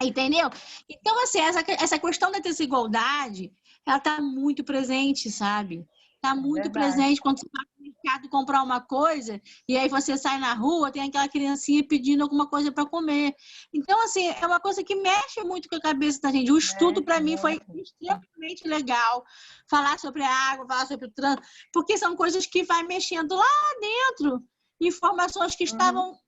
S12: Entendeu? Então, assim, essa questão da desigualdade, ela está muito presente, sabe? Está muito presente quando você vai no mercado comprar uma coisa e aí você sai na rua, tem aquela criancinha pedindo alguma coisa para comer. Então, assim, é uma coisa que mexe muito com a cabeça da gente. O estudo, para mim, foi extremamente legal. Falar sobre a água, falar sobre o trânsito, porque são coisas que vai mexendo lá dentro, informações que estavam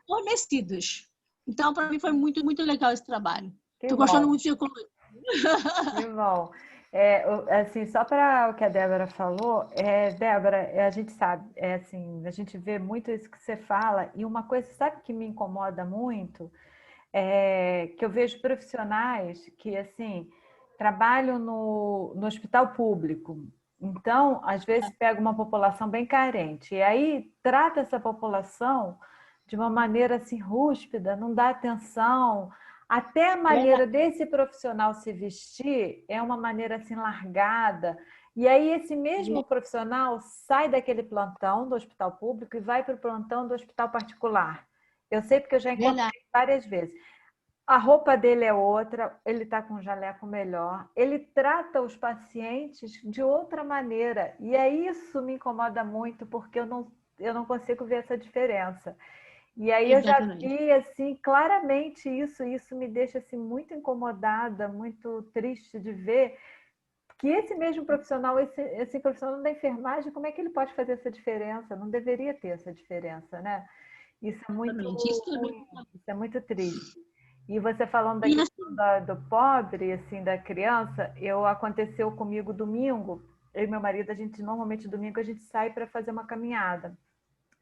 S12: adormecidas. Então, para mim, foi muito, muito legal esse trabalho. Estou gostando muito de ecologia.
S1: Que bom. Assim, só para o que a Débora falou, Débora, a gente sabe, assim, a gente vê muito isso que você fala, e uma coisa, sabe, que me incomoda muito, que eu vejo profissionais que, assim, trabalham no hospital público. Então, às vezes, pega uma população bem carente, e aí trata essa população de uma maneira, assim, rúspida, não dá atenção. Até a maneira desse profissional se vestir é uma maneira assim largada. E aí esse mesmo profissional sai daquele plantão do hospital público e vai para o plantão do hospital particular. Eu sei porque eu já encontrei várias vezes. A roupa dele é outra, ele está com um jaleco melhor, ele trata os pacientes de outra maneira. E aí isso me incomoda muito, porque eu não consigo ver essa diferença. E aí eu já vi assim claramente isso me deixa assim muito incomodada, muito triste de ver que esse mesmo profissional, esse profissional da enfermagem, como é que ele pode fazer essa diferença? Não deveria ter essa diferença, né? Isso é muito ruim, isso é muito triste. E você falando da questão do pobre, assim, da criança, aconteceu comigo domingo. Eu e meu marido, normalmente domingo a gente sai para fazer uma caminhada.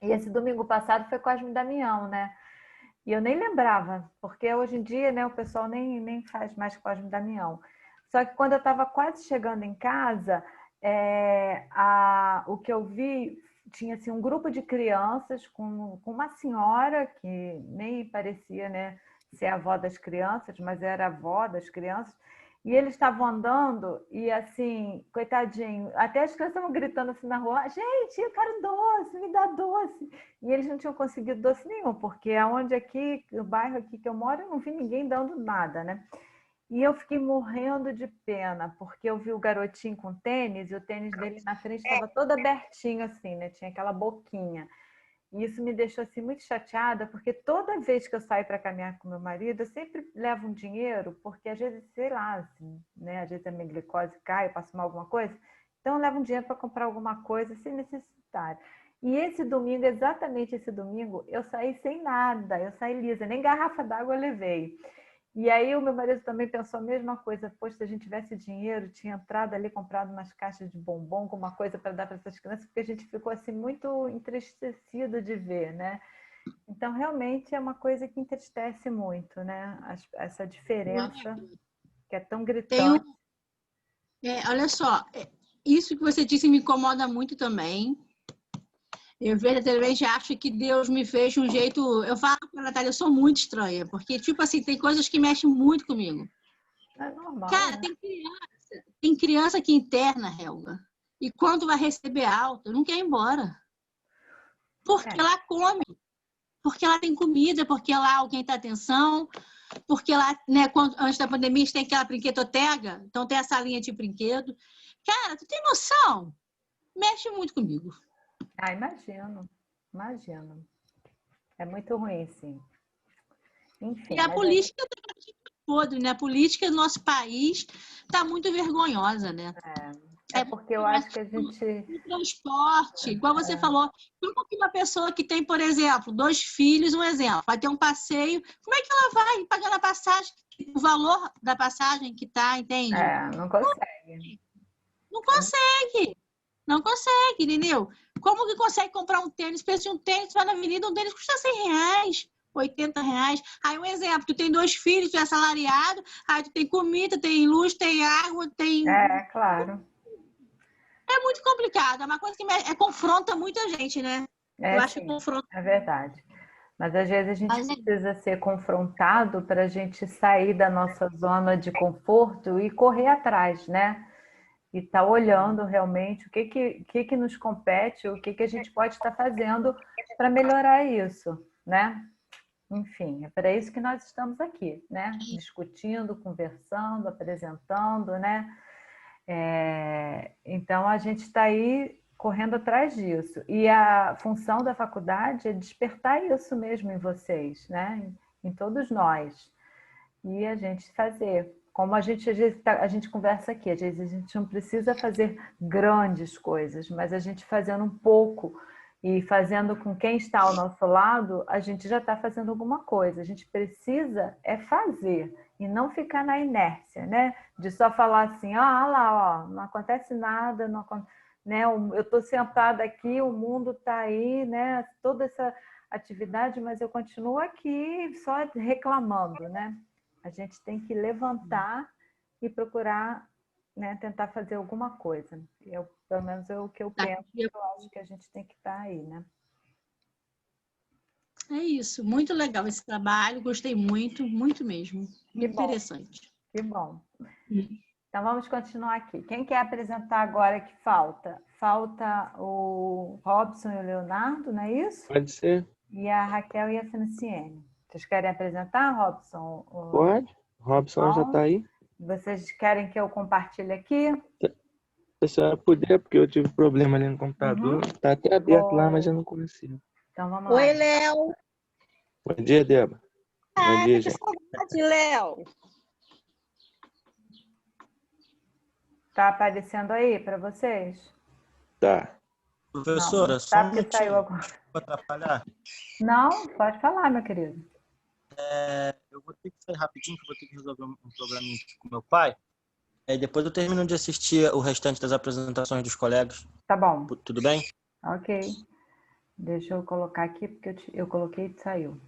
S1: E esse domingo passado foi Cosme e Damião, né? E eu nem lembrava, porque hoje em dia, né, o pessoal nem faz mais Cosme e Damião. Só que quando eu estava quase chegando em casa, o que eu vi, tinha assim, um grupo de crianças com uma senhora que nem parecia, né, ser a avó das crianças, mas era a avó das crianças. E eles estavam andando e, assim, coitadinho, até as crianças estavam gritando assim na rua, gente, eu quero doce, me dá doce. E eles não tinham conseguido doce nenhum, porque aonde aqui, o bairro aqui que eu moro, eu não vi ninguém dando nada, né? E eu fiquei morrendo de pena, porque eu vi o garotinho com tênis, e o tênis dele na frente estava todo abertinho assim, né? Tinha aquela boquinha. E isso me deixou assim muito chateada, porque toda vez que eu saio para caminhar com meu marido, eu sempre levo um dinheiro, porque às vezes, sei lá, assim, né? Às vezes a minha glicose cai, eu passo mal alguma coisa, então eu levo um dinheiro para comprar alguma coisa sem necessidade. E esse domingo, exatamente esse domingo, eu saí sem nada, eu saí lisa, nem garrafa d'água eu levei. E aí o meu marido também pensou a mesma coisa. Poxa, se a gente tivesse dinheiro, tinha entrado ali, comprado umas caixas de bombom, alguma coisa para dar para essas crianças, porque a gente ficou assim muito entristecido de ver, né? Então, realmente é uma coisa que entristece muito, né? Essa diferença que é tão gritante.
S12: Olha só, isso que você disse me incomoda muito também. Eu verdadeiramente acho que Deus me fez de um jeito... Eu falo para a Natália, eu sou muito estranha, porque, tipo assim, tem coisas que mexem muito comigo.
S1: É normal,
S12: cara,
S1: né?
S12: tem criança que interna, Helga, e quando vai receber alta, não quer ir embora. Porque ela come, porque ela tem comida, porque lá alguém dá atenção, porque lá, né, antes da pandemia, a gente tem aquela brinquedotega, então tem essa linha de brinquedo. Cara, tu tem noção? Mexe muito comigo.
S1: Ah, imagino. É muito ruim, sim. Enfim.
S12: E a política está podre, né? A política do nosso país está muito vergonhosa, né?
S1: Porque eu acho que a gente...
S12: O transporte, igual você falou, como que uma pessoa que tem, por exemplo, 2 filhos, um exemplo, vai ter um passeio, como é que ela vai pagando a passagem, o valor da passagem que tá, entende?
S1: Não consegue.
S12: Não consegue, entendeu? Como que consegue comprar um tênis? Preço de um tênis, vai na avenida, um tênis custa R$100, R$80. Aí um exemplo, tu tem 2 filhos, tu é assalariado, aí tu tem comida, tem luz, tem água, tem...
S1: Claro.
S12: É muito complicado, é uma coisa que confronta muita gente, né? Eu acho que confronta.
S1: É verdade. Mas às vezes a gente precisa ser confrontado para a gente sair da nossa zona de conforto e correr atrás, né? E estar olhando realmente o que nos compete, o que a gente pode estar fazendo para melhorar isso, né? Enfim, é para isso que nós estamos aqui, né? Discutindo, conversando, apresentando, né? Então, a gente está aí correndo atrás disso. E a função da faculdade é despertar isso mesmo em vocês, né? Em todos nós. E a gente fazer. Como a gente, às vezes, a gente conversa aqui, às vezes a gente não precisa fazer grandes coisas, mas a gente fazendo um pouco e fazendo com quem está ao nosso lado, a gente já está fazendo alguma coisa. A gente precisa fazer e não ficar na inércia, né? De só falar assim, lá, ó, não acontece nada, não acontece, né? Eu estou sentada aqui, o mundo está aí, né? Toda essa atividade, mas eu continuo aqui só reclamando, né? A gente tem que levantar e procurar, né, tentar fazer alguma coisa. Pelo menos é o que eu penso, eu acho que a gente tem que estar aí, né?
S12: É isso, muito legal esse trabalho, gostei muito, muito mesmo. Muito interessante.
S1: Que bom. Então vamos continuar aqui. Quem quer apresentar agora que falta? Falta o Robson e o Leonardo, não é isso?
S13: Pode ser.
S1: E a Raquel e a Franciene. Vocês querem apresentar, Robson?
S13: Pode. Robson já está aí.
S1: Vocês querem que eu compartilhe aqui?
S13: Se a senhora puder, porque eu tive problema ali no computador. Está até aberto lá, mas eu não consigo.
S1: Então vamos lá.
S6: Oi, Léo.
S13: Bom dia, Débora. Bom dia, gente.
S6: Saudade, Léo.
S1: Tá aparecendo aí para vocês?
S13: Tá.
S4: Professora,
S1: não,
S4: só um
S1: porque saiu agora.
S4: para atrapalhar.
S1: Não, pode falar, meu querido.
S4: Eu vou ter que sair rapidinho, que eu vou ter que resolver um problema com meu pai. Depois eu termino de assistir o restante das apresentações dos colegas.
S1: Tá bom.
S4: Tudo bem?
S1: Ok. Deixa eu colocar aqui, porque eu coloquei e saiu.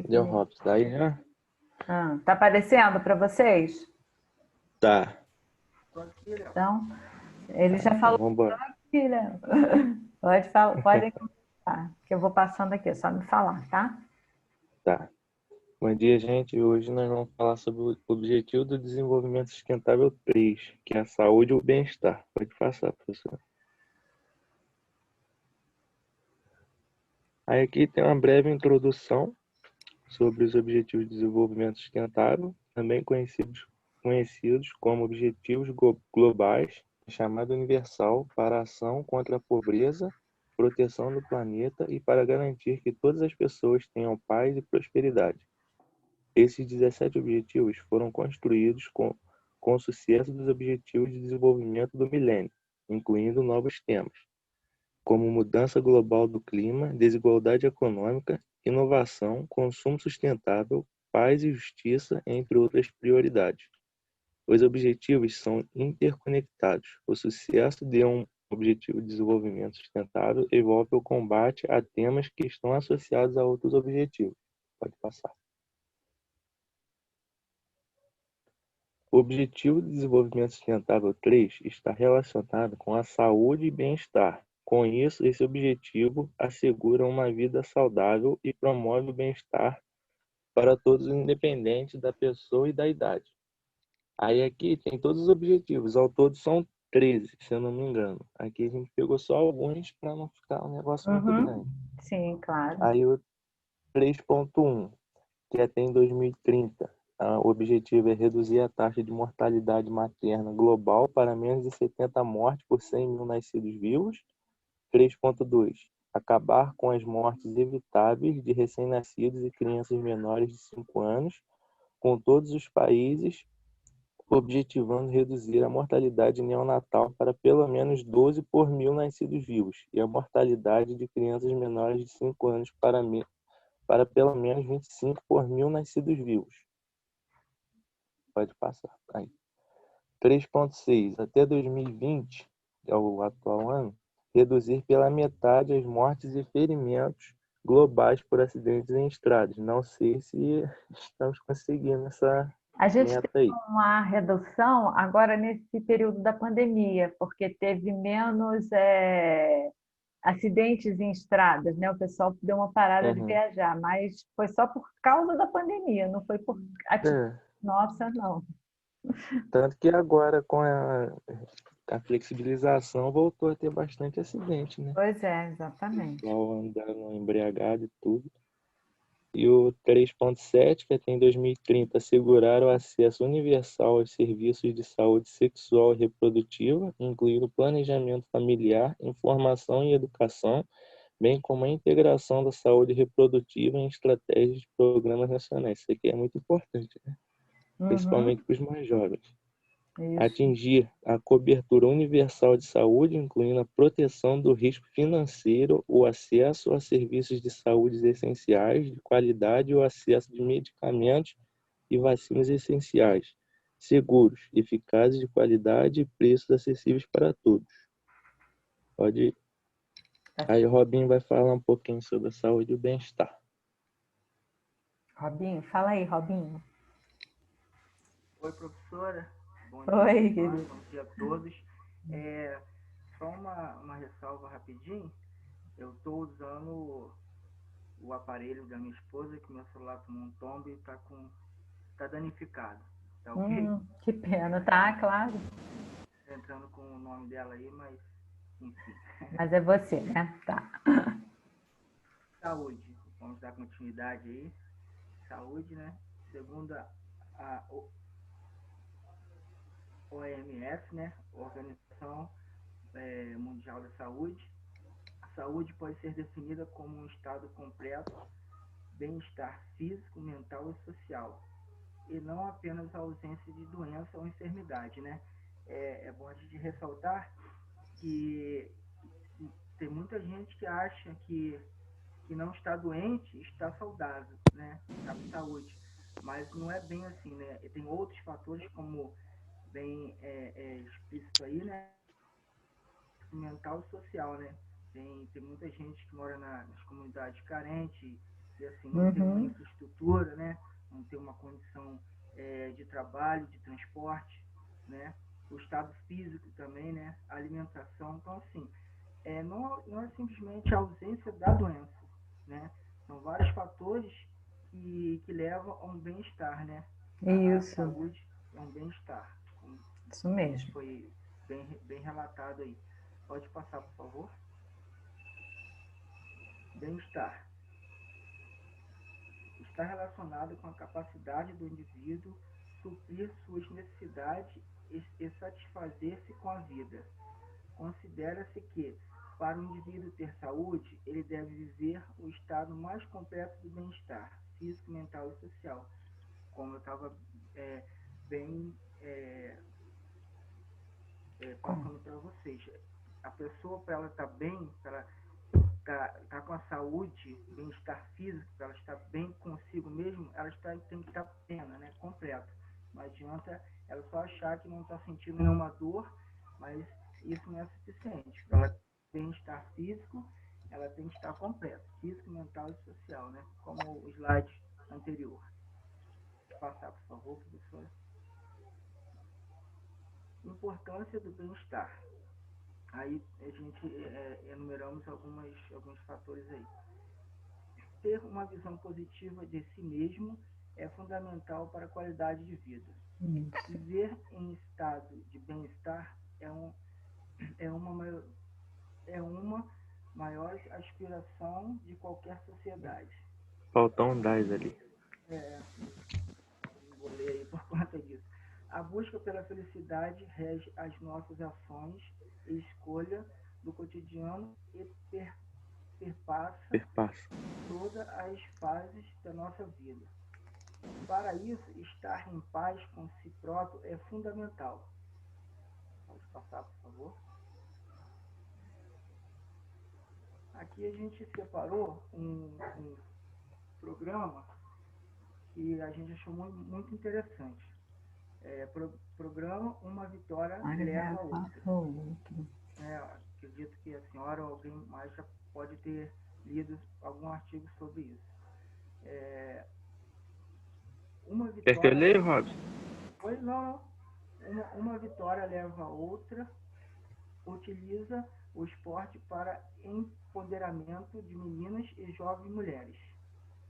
S13: Deu Robson, daí, né?
S1: Tá aparecendo para vocês?
S13: Tá.
S1: Então, ele já falou.
S13: Vamos embora.
S1: Aqui, né? Pode começar, que eu vou passando aqui, é só me falar, tá?
S13: Tá. Bom dia, gente. Hoje nós vamos falar sobre o Objetivo do Desenvolvimento Sustentável 3, que é a saúde e o bem-estar. Pode passar, professor. Aí aqui tem uma breve introdução sobre os Objetivos de Desenvolvimento Sustentável, também conhecidos como Objetivos Globais, chamada universal para a ação contra a pobreza, proteção do planeta e para garantir que todas as pessoas tenham paz e prosperidade. Esses 17 objetivos foram construídos com o sucesso dos Objetivos de Desenvolvimento do Milênio, incluindo novos temas, como mudança global do clima, desigualdade econômica, inovação, consumo sustentável, paz e justiça, entre outras prioridades. Os objetivos são interconectados. O sucesso de um objetivo de desenvolvimento sustentável envolve o combate a temas que estão associados a outros objetivos. Pode passar. O Objetivo de Desenvolvimento Sustentável 3 está relacionado com a saúde e bem-estar. Com isso, esse objetivo assegura uma vida saudável e promove o bem-estar para todos, independente da pessoa e da idade. Aí aqui tem todos os objetivos, ao todo são 13, se eu não me engano. Aqui a gente pegou só alguns para não ficar um negócio muito grande.
S1: Sim, claro.
S13: Aí o 3.1, que até em 2030, o objetivo é reduzir a taxa de mortalidade materna global para menos de 70 mortes por 100 mil nascidos vivos. 3.2, acabar com as mortes evitáveis de recém-nascidos e crianças menores de 5 anos, com todos os países, objetivando reduzir a mortalidade neonatal para pelo menos 12 por mil nascidos vivos e a mortalidade de crianças menores de 5 anos para pelo menos 25 por mil nascidos vivos. Pode passar. Aí. 3.6. Até 2020, que é o atual ano, reduzir pela metade as mortes e ferimentos globais por acidentes em estradas. Não sei se estamos conseguindo essa
S1: A gente
S13: meta
S1: teve
S13: aí.
S1: uma redução agora nesse período da pandemia, porque teve menos acidentes em estradas, né? O pessoal deu uma parada de viajar, mas foi só por causa da pandemia, não foi por nossa, não.
S13: Tanto que agora, com a flexibilização, voltou a ter bastante acidente, né?
S1: Pois é, exatamente.
S13: Ao andando embriagado e tudo. E o 3.7, que até em 2030 assegurar o acesso universal aos serviços de saúde sexual e reprodutiva, incluindo planejamento familiar, informação e educação, bem como a integração da saúde reprodutiva em estratégias de programas nacionais. Isso aqui é muito importante, né? Principalmente para os mais jovens.
S1: Isso.
S13: Atingir a cobertura universal de saúde, incluindo a proteção do risco financeiro, o acesso a serviços de saúde essenciais, de qualidade e o acesso de medicamentos e vacinas essenciais, seguros, eficazes, de qualidade e preços acessíveis para todos. Pode ir. Aí o Robinho vai falar um pouquinho sobre a saúde e o bem-estar.
S1: Robinho, fala aí, Robinho.
S14: Oi, professora. Bom
S1: Oi,
S14: dia,
S1: querido.
S14: bom dia a todos. Só uma ressalva rapidinho. Eu estou usando o aparelho da minha esposa, que meu celular tomou um tombo e tá danificado. Tá ok?
S1: Que pena, tá, claro.
S14: Entrando com o nome dela aí, mas enfim.
S1: Mas é você, né? Tá.
S14: Saúde. Vamos dar continuidade aí. Saúde, né? Segundo a OMS, né? Organização Mundial da Saúde, a saúde pode ser definida como um estado completo, bem-estar físico, mental e social, e não apenas a ausência de doença ou enfermidade, né? É bom a gente ressaltar que tem muita gente que acha que não está doente, está saudável, né? Está com saúde, mas não é bem assim, né? E tem outros fatores, como bem explícito aí, né? Mental e social, né? Tem muita gente que mora nas comunidades carentes e assim não tem uma infraestrutura, né? Não tem uma condição de trabalho, de transporte, né? O estado físico também, né? A alimentação, então assim, não é simplesmente a ausência da doença, né? São vários fatores que levam a um bem-estar, né?
S1: Isso.
S14: A saúde é um bem-estar.
S1: Isso mesmo.
S14: Foi bem relatado aí. Pode passar, por favor. Bem-estar. Está relacionado com a capacidade do indivíduo suprir suas necessidades e satisfazer-se com a vida. Considera-se que, para o indivíduo ter saúde, ele deve viver o estado mais completo do bem-estar, físico, mental e social. Como eu estava passando para vocês. A pessoa, para ela estar bem, para ela tá com a saúde, bem-estar físico, para ela estar bem consigo mesmo, ela tem que estar plena, né? Completa. Não adianta ela só achar que não está sentindo nenhuma dor, mas isso não é suficiente. Para ela ter bem-estar físico, ela tem que estar completa, físico, mental e social, né? Como o slide anterior. Pode passar, por favor, professora. Importância do bem-estar. Aí a gente enumeramos alguns fatores aí. Ter uma visão positiva de si mesmo é fundamental para a qualidade de vida. Viver em estado de bem-estar é uma maior aspiração de qualquer sociedade.
S13: Faltou um 10 ali.
S14: Vou ler aí por conta disso. A busca pela felicidade rege as nossas ações e escolha do cotidiano e perpassa todas as fases da nossa vida. Para isso, estar em paz com si próprio é fundamental. Pode passar, por favor. Aqui a gente separou um programa que a gente achou muito interessante. Programa Uma Vitória Leva a Outra. Acredito que a senhora ou alguém mais já pode ter lido algum artigo sobre isso. Uma vitória...
S13: Quer que eu leia, Robson?
S14: Pois não. Uma vitória leva a outra. Utiliza o esporte para empoderamento de meninas e jovens mulheres.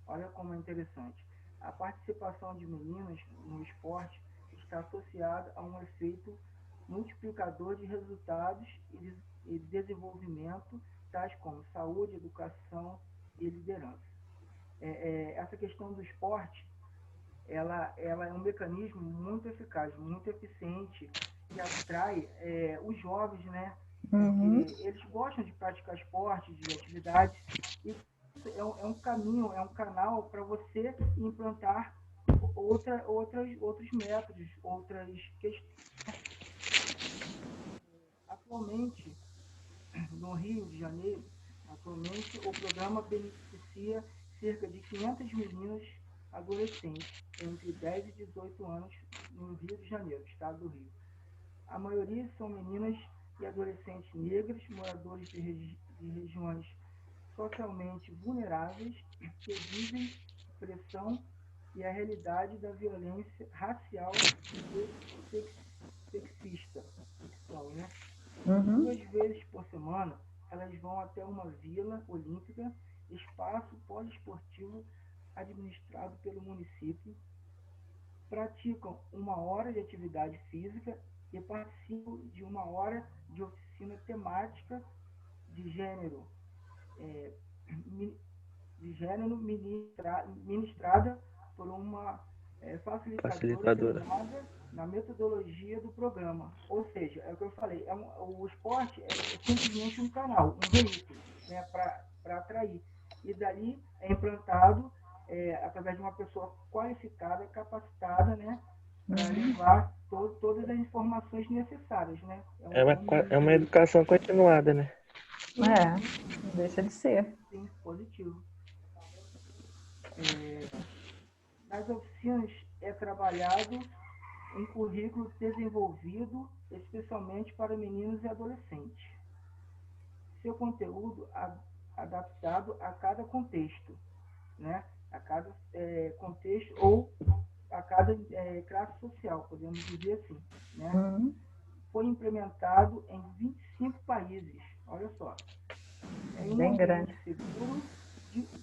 S14: Olha como é interessante. A participação de meninas no esporte está associada a um efeito multiplicador de resultados e desenvolvimento, tais como saúde, educação e liderança. Essa questão do esporte, ela é um mecanismo muito eficaz, muito eficiente, que atrai os jovens, né? Porque eles gostam de praticar esporte, de atividades, e é um caminho, é um canal para você implantar outros métodos, outras questões Atualmente, no Rio de Janeiro, o programa beneficia cerca de 500 meninas adolescentes entre 10 e 18 anos no Rio de Janeiro, estado do Rio. A maioria são meninas e adolescentes negras, moradores de regiões socialmente vulneráveis, que vivem pressão e a realidade da violência racial e sexista. Né?
S1: Uhum.
S14: 2 vezes por semana, elas vão até uma vila olímpica, espaço poliesportivo administrado pelo município, praticam 1 hora de atividade física e participam de 1 hora de oficina temática de gênero, ministrada por uma facilitadora treinada na metodologia do programa. Ou seja, é o que eu falei, o esporte é simplesmente um canal, um veículo, né, para atrair. E dali é implantado através de uma pessoa qualificada, capacitada, né, para levar todas as informações necessárias. Né?
S13: É uma educação continuada, né?
S1: Não deixa de ser.
S14: Sim, positivo. Nas oficinas é trabalhado um currículo desenvolvido especialmente para meninos e adolescentes. Seu conteúdo adaptado a cada contexto, né? A cada contexto ou a cada classe social, podemos dizer assim. Né?
S1: Uhum.
S14: Foi implementado em 25 países, olha só. É um
S1: Bem
S14: ambiente
S1: grande.
S14: seguro,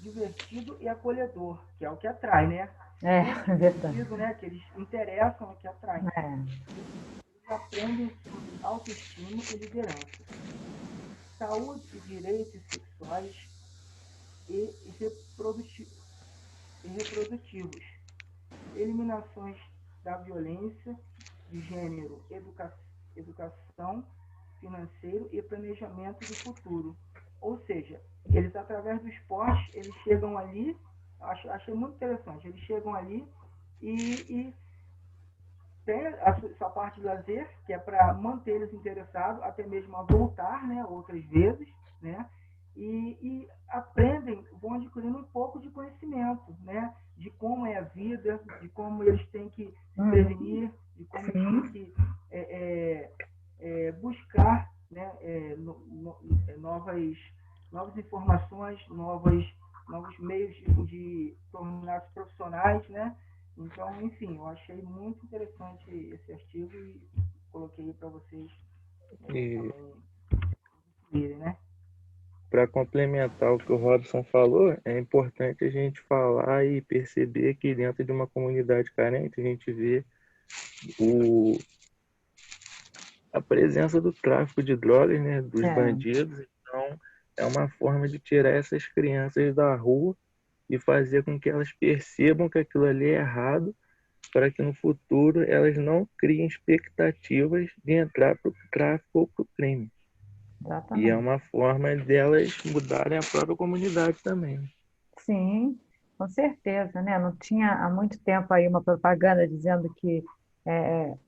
S14: divertido e acolhedor, que é o que atrai, né?
S1: É verdade.
S14: Divertido, né? Que eles interessam, é o que atrai. Eles aprendem sobre autoestima e liderança, saúde e direitos sexuais e reprodutivos, eliminações da violência de gênero, educação, financeiro e planejamento do futuro. Ou seja, eles através do esporte, eles chegam ali, achei muito interessante, eles chegam ali e tem a sua parte de lazer, que é para manter eles interessados, até mesmo a voltar, né, outras vezes, né, e aprendem, vão adquirindo um pouco de conhecimento, né, de como é a vida, de como eles têm que se prevenir, de como eles têm que buscar, né, novas informações, novos meios de tornar-se profissionais, né? Então, enfim, eu achei muito interessante esse artigo e coloquei para vocês também lerem, né?
S13: Para complementar o que o Robson falou, é importante a gente falar e perceber que dentro de uma comunidade carente a gente vê a presença do tráfico de drogas, né, dos bandidos. Então, é uma forma de tirar essas crianças da rua e fazer com que elas percebam que aquilo ali é errado, para que no futuro elas não criem expectativas de entrar para o tráfico ou para o crime.
S1: Exatamente.
S13: E é uma forma delas mudarem a própria comunidade também.
S1: Sim, com certeza, né? Não tinha há muito tempo aí uma propaganda dizendo que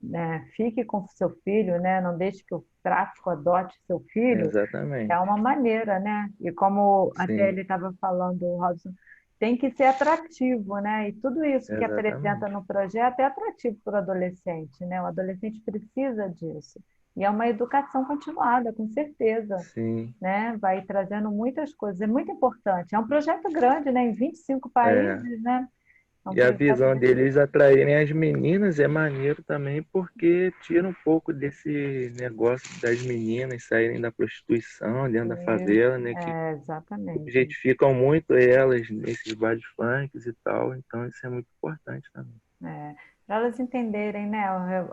S1: né, fique com seu filho, né? Não deixe que o tráfico adote seu filho.
S13: Exatamente.
S1: É uma maneira, né? E como
S13: Sim.
S1: até ele estava falando, Robson, tem que ser atrativo, né? E tudo isso que apresenta no projeto é atrativo para o adolescente, né? O adolescente precisa disso. E é uma educação continuada, com certeza.
S13: Sim.
S1: Né? Vai trazendo muitas coisas. É muito importante. É um projeto grande, né? Em 25 países, né? É um
S13: E a
S1: projeto
S13: visão
S1: grande.
S13: deles atraírem as meninas é maneiro também, porque tira um pouco desse negócio das meninas saírem da prostituição dentro da favela, né? Que
S1: exatamente.
S13: objetificam muito elas nesses bares funks e tal. Então isso é muito importante também.
S1: Para elas entenderem, né,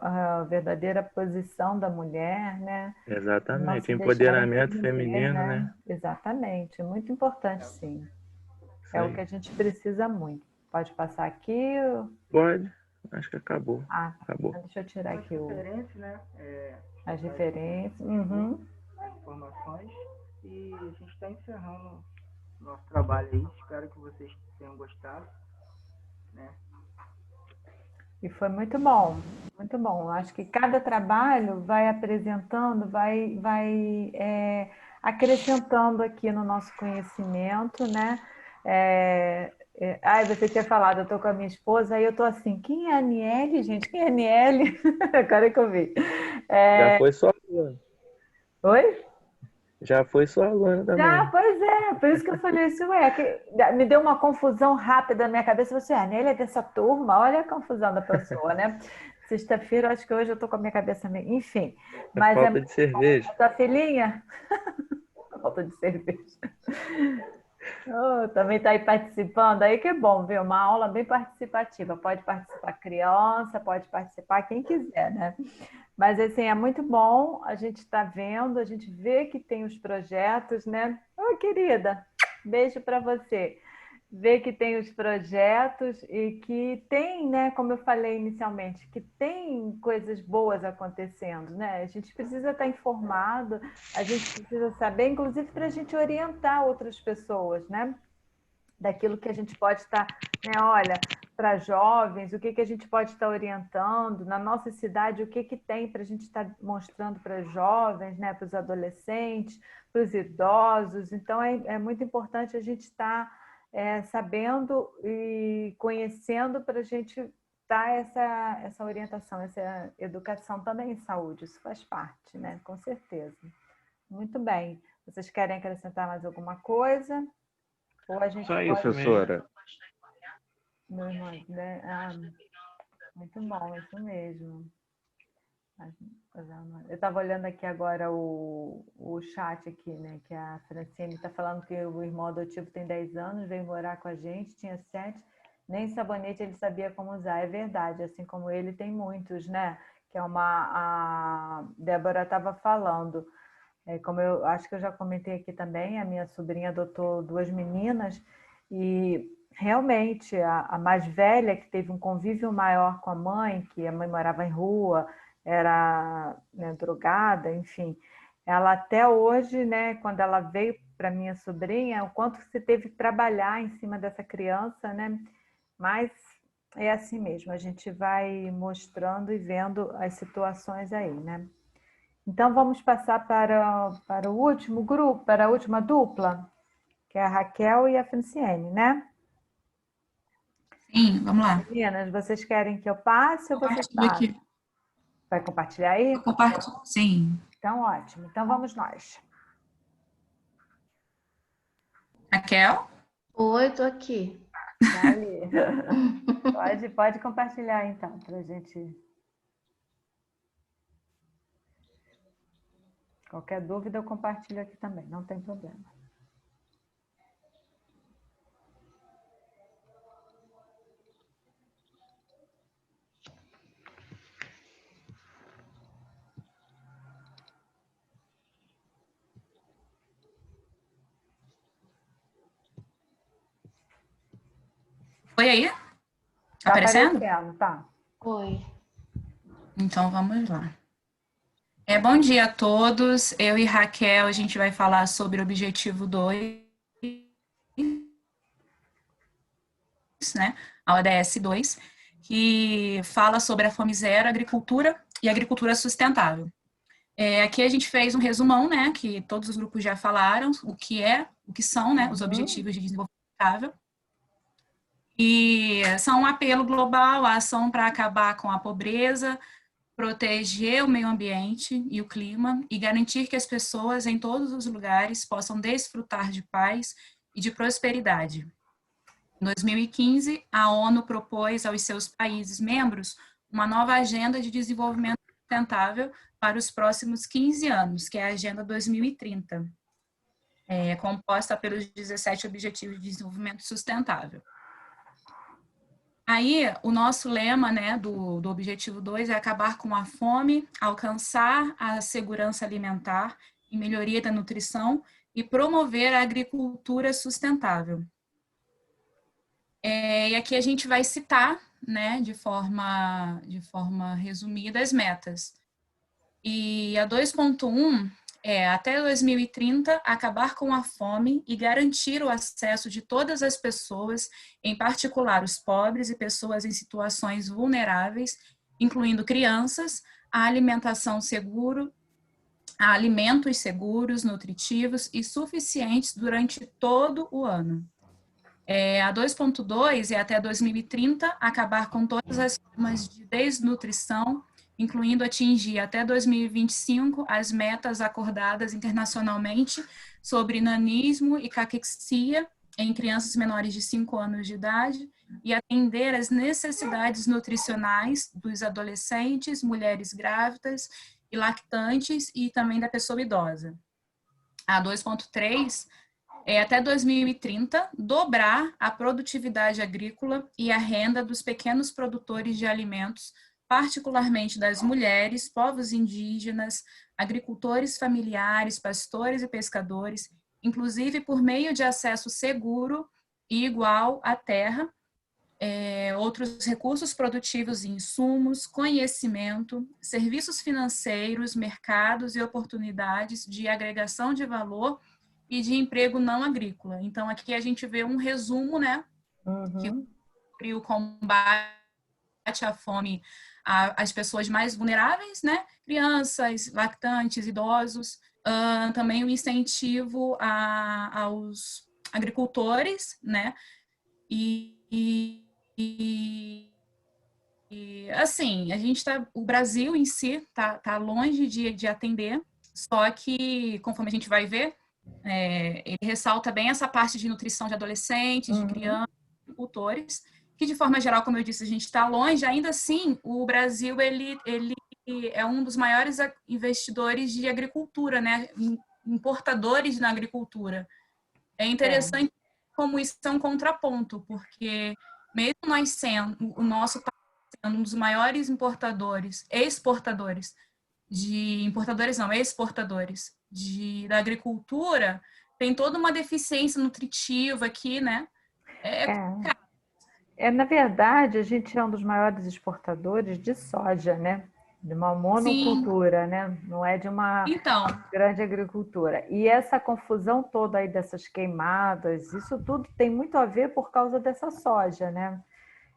S1: a verdadeira posição da mulher, né? Não
S13: Exatamente.
S1: se
S13: Empoderamento
S1: deixarem prender,
S13: feminino, né?
S1: Exatamente. É muito importante, sim. É o que a gente precisa muito. Pode passar aqui?
S13: Pode. Acho que acabou. Acabou.
S1: Deixa eu tirar aqui
S14: referências, né?
S1: as referências.
S14: As informações. E a gente está encerrando o nosso trabalho aí. Espero que vocês tenham gostado, né?
S1: E foi muito bom, muito bom. Acho que cada trabalho vai apresentando, vai acrescentando aqui no nosso conhecimento, né? Você tinha falado, eu estou com a minha esposa, aí eu estou assim, quem é a Aniele, gente? Quem é a Aniele? Agora que eu vi.
S13: Já foi sua aluna.
S1: Oi?
S13: Já foi sua aluna também.
S1: Já, pois é, por isso que eu falei isso, me deu uma confusão rápida na minha cabeça, você, a Aniele é dessa turma, olha a confusão da pessoa, né? Sexta-feira, acho que hoje eu tô com a minha cabeça meio... Enfim, mas
S13: falta de cerveja.
S1: Tua filhinha? Falta de cerveja. Oh, também está aí participando, aí que é bom, viu? Uma aula bem participativa. Pode participar criança, pode participar quem quiser, né? Mas, assim, é muito bom, a gente está vendo, a gente vê que tem os projetos, né? Ô, querida, beijo para você. Vê que tem os projetos e que tem, né, como eu falei inicialmente, que tem coisas boas acontecendo, né? A gente precisa estar informado, a gente precisa saber, inclusive para a gente orientar outras pessoas, né? Daquilo que a gente pode estar, né? Olha, para jovens, o que a gente pode estar orientando, na nossa cidade, o que tem para a gente estar mostrando para os jovens, né? Para os adolescentes, para os idosos. Então, é muito importante a gente estar sabendo e conhecendo para a gente dar essa orientação, essa educação também em saúde. Isso faz parte, né? Com certeza. Muito bem. Vocês querem acrescentar mais alguma coisa? Ou a gente
S7: Só isso, professora.
S1: Meu irmão, né? Muito bom, isso mesmo. Eu estava olhando aqui agora o chat aqui, né? Que a Francine está falando que o irmão adotivo tem 10 anos, veio morar com a gente, tinha 7, nem sabonete ele sabia como usar. É verdade, assim como ele tem muitos, né? Que a Débora estava falando. Como eu acho que eu já comentei aqui também, a minha sobrinha adotou 2 meninas e realmente a mais velha, que teve um convívio maior com a mãe, que a mãe morava em rua, era, né, drogada, enfim. Ela até hoje, né, quando ela veio para minha sobrinha, o quanto você teve que trabalhar em cima dessa criança, né? Mas é assim mesmo, a gente vai mostrando e vendo as situações aí, né? Então vamos passar para o último grupo, para a última dupla, que é a Raquel e a Franciene, né?
S15: Sim, vamos lá.
S1: Meninas, vocês querem que eu passe ou vocês passam?
S15: Aqui.
S1: Vai compartilhar aí?
S15: Eu compartilho, sim.
S1: Então, ótimo. Então, vamos nós.
S15: Raquel?
S8: Oi, tô aqui.
S1: Pode compartilhar, então, para a gente... Qualquer dúvida, eu compartilho aqui também, não tem problema.
S15: Foi aí? Tá aparecendo?
S1: Tá.
S8: Oi.
S15: Então, vamos lá. Bom dia a todos. Eu e Raquel, a gente vai falar sobre o objetivo 2, né? A ODS 2, que fala sobre a fome zero, agricultura e agricultura sustentável. Aqui a gente fez um resumão, né? Que todos os grupos já falaram, o que são, né? Os objetivos de desenvolvimento sustentável. E são um apelo global, a ação para acabar com a pobreza, proteger o meio ambiente e o clima e garantir que as pessoas em todos os lugares possam desfrutar de paz e de prosperidade. Em 2015, a ONU propôs aos seus países membros uma nova agenda de desenvolvimento sustentável para os próximos 15 anos, que é a Agenda 2030, composta pelos 17 Objetivos de Desenvolvimento Sustentável. Aí, o nosso lema, né, do Objetivo 2 é acabar com a fome, alcançar a segurança alimentar e melhoria da nutrição e promover a agricultura sustentável. E aqui a gente vai citar, né, de forma resumida as metas. E a 2.1 até 2030, acabar com a fome e garantir o acesso de todas as pessoas, em particular os pobres e pessoas em situações vulneráveis, incluindo crianças, a alimentos seguros, nutritivos e suficientes durante todo o ano. A 2.2 é até 2030 acabar com todas as formas de desnutrição, incluindo atingir até 2025 as metas acordadas internacionalmente sobre nanismo e caquexia em crianças menores de 5 anos de idade e atender às necessidades nutricionais dos adolescentes, mulheres grávidas e lactantes e também da pessoa idosa. A 2.3 é até 2030 dobrar a produtividade agrícola e a renda dos pequenos produtores de alimentos, particularmente das mulheres, povos indígenas, agricultores familiares, pastores e pescadores, inclusive por meio de acesso seguro e igual à terra, outros recursos produtivos e insumos, conhecimento, serviços financeiros, mercados e oportunidades de agregação de valor e de emprego não agrícola. Então, aqui a gente vê um resumo, né, que o combate à fome às pessoas mais vulneráveis, né, crianças, lactantes, idosos, também o incentivo aos agricultores, né, e assim, o Brasil em si tá longe de atender, só que, conforme a gente vai ver, ele ressalta bem essa parte de nutrição de adolescentes, de crianças, agricultores, que de forma geral, como eu disse, a gente está longe. Ainda assim, o Brasil ele é um dos maiores investidores de agricultura, né? Importadores na agricultura. É interessante como isso é um contraponto, porque mesmo nós sendo, o nosso país sendo um dos maiores exportadores da agricultura, tem toda uma deficiência nutritiva aqui, né?
S1: Na verdade, a gente é um dos maiores exportadores de soja, né? De uma monocultura, né? Não é de uma grande agricultura. E essa confusão toda aí dessas queimadas, isso tudo tem muito a ver por causa dessa soja, né?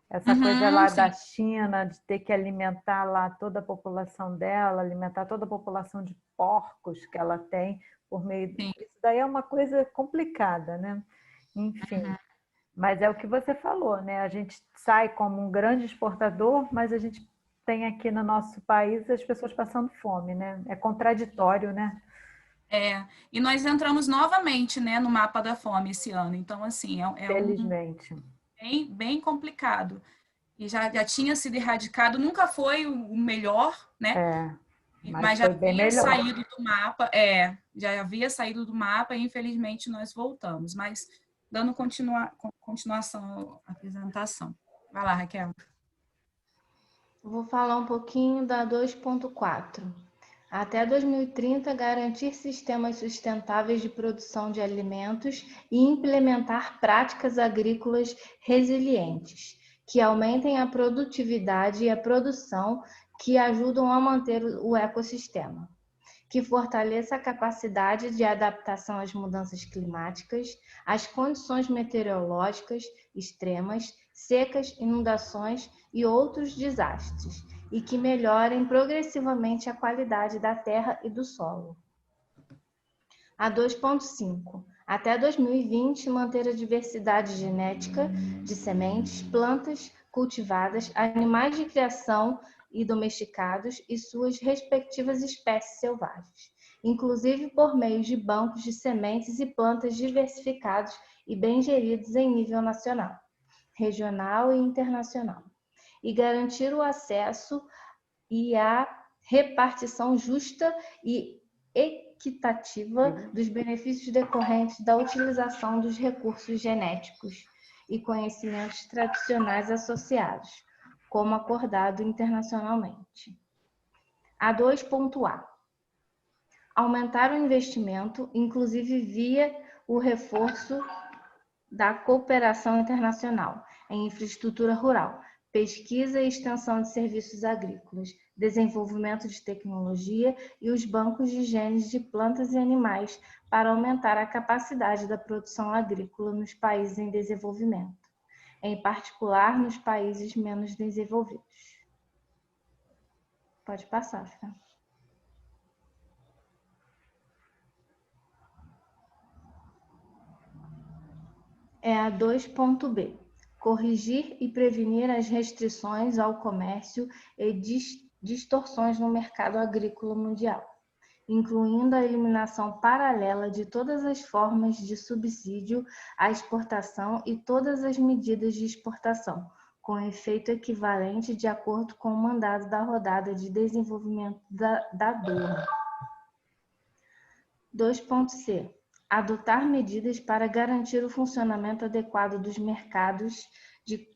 S1: Essa coisa lá da China, de ter que alimentar lá toda a população dela, alimentar toda a população de porcos que ela tem por meio... Isso daí é uma coisa complicada, né? Enfim... Mas é o que você falou, né? A gente sai como um grande exportador, mas a gente tem aqui no nosso país as pessoas passando fome, né? É contraditório, né?
S15: E nós entramos novamente, né, no mapa da fome esse ano. Então, assim,
S1: felizmente.
S15: Bem complicado. E já tinha sido erradicado, nunca foi o melhor, né? Mas já havia saído do mapa. Já havia saído do mapa e, infelizmente, nós voltamos. Mas... dando continuação à apresentação. Vai lá, Raquel.
S16: Vou falar um pouquinho da 2.4. Até 2030, garantir sistemas sustentáveis de produção de alimentos e implementar práticas agrícolas resilientes, que aumentem a produtividade e a produção, que ajudam a manter o ecossistema, que fortaleça a capacidade de adaptação às mudanças climáticas, às condições meteorológicas extremas, secas, inundações e outros desastres, e que melhorem progressivamente a qualidade da terra e do solo. A 2.5. Até 2020, manter a diversidade genética de sementes, plantas cultivadas, animais de criação e domesticados e suas respectivas espécies selvagens, inclusive por meio de bancos de sementes e plantas diversificados e bem geridos em nível nacional, regional e internacional, e garantir o acesso e a repartição justa e equitativa dos benefícios decorrentes da utilização dos recursos genéticos e conhecimentos tradicionais associados, como acordado internacionalmente. A 2.A. Aumentar o investimento, inclusive via o reforço da cooperação internacional em infraestrutura rural, pesquisa e extensão de serviços agrícolas, desenvolvimento de tecnologia e os bancos de genes de plantas e animais para aumentar a capacidade da produção agrícola nos países em desenvolvimento, em particular nos países menos desenvolvidos. Pode passar, Fran. É a 2.b. Corrigir e prevenir as restrições ao comércio e distorções no mercado agrícola mundial, incluindo a eliminação paralela de todas as formas de subsídio à exportação e todas as medidas de exportação, com efeito equivalente de acordo com o mandado da rodada de desenvolvimento da Doha. 2.c. Adotar medidas para garantir o funcionamento adequado dos mercados de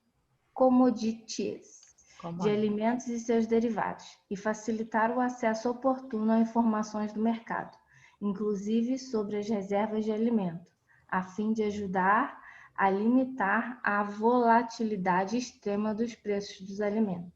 S16: commodities, de alimentos e seus derivados, e facilitar o acesso oportuno a informações do mercado, inclusive sobre as reservas de alimento, a fim de ajudar a limitar a volatilidade extrema dos preços dos alimentos.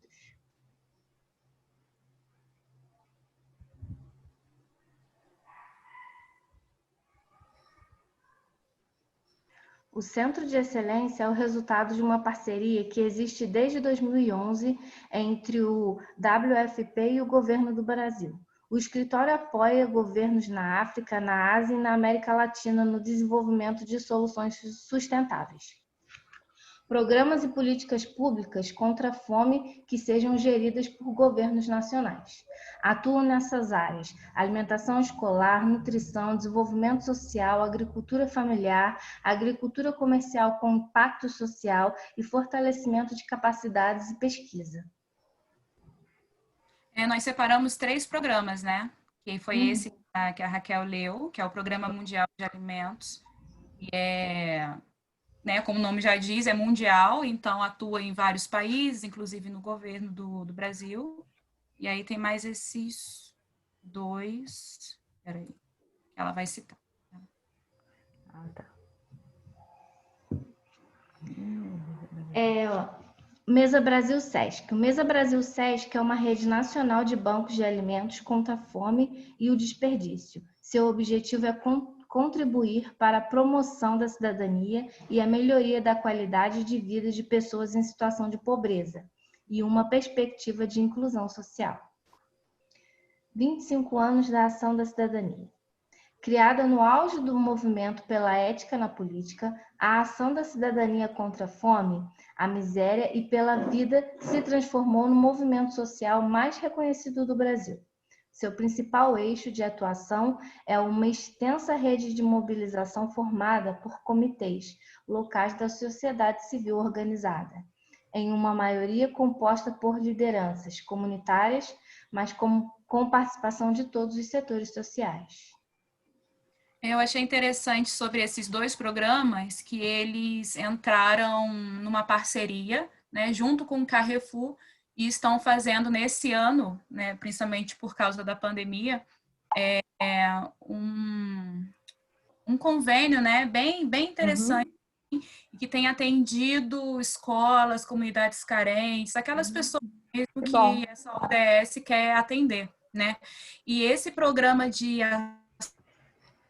S16: O Centro de Excelência é o resultado de uma parceria que existe desde 2011 entre o WFP e o Governo do Brasil. O escritório apoia governos na África, na Ásia e na América Latina no desenvolvimento de soluções sustentáveis. Programas e políticas públicas contra a fome que sejam geridas por governos nacionais. Atuam nessas áreas: alimentação escolar, nutrição, desenvolvimento social, agricultura familiar, agricultura comercial com impacto social e fortalecimento de capacidades e pesquisa.
S15: Nós separamos 3 programas, né? Que foi esse que a Raquel leu, que é o Programa Mundial de Alimentos, e né, como o nome já diz, é mundial, então atua em vários países, inclusive no governo do Brasil. E aí tem mais esses 2, peraí, que ela vai citar.
S1: Tá.
S16: Mesa Brasil Sesc. O Mesa Brasil Sesc é uma rede nacional de bancos de alimentos contra a fome e o desperdício. Seu objetivo é contribuir para a promoção da cidadania e a melhoria da qualidade de vida de pessoas em situação de pobreza e uma perspectiva de inclusão social. 25 anos da ação da cidadania. Criada no auge do movimento pela ética na política, a ação da cidadania contra a fome, a miséria e pela vida se transformou no movimento social mais reconhecido do Brasil. Seu principal eixo de atuação é uma extensa rede de mobilização formada por comitês locais da sociedade civil organizada, em uma maioria composta por lideranças comunitárias, mas com participação de todos os setores sociais.
S15: Eu achei interessante sobre esses 2 programas que eles entraram numa parceria, né, junto com o Carrefour, e estão fazendo nesse ano, né, principalmente por causa da pandemia, um convênio, né, bem interessante, que tem atendido escolas, comunidades carentes, aquelas pessoas mesmo que essa ODS quer atender, né? E esse programa de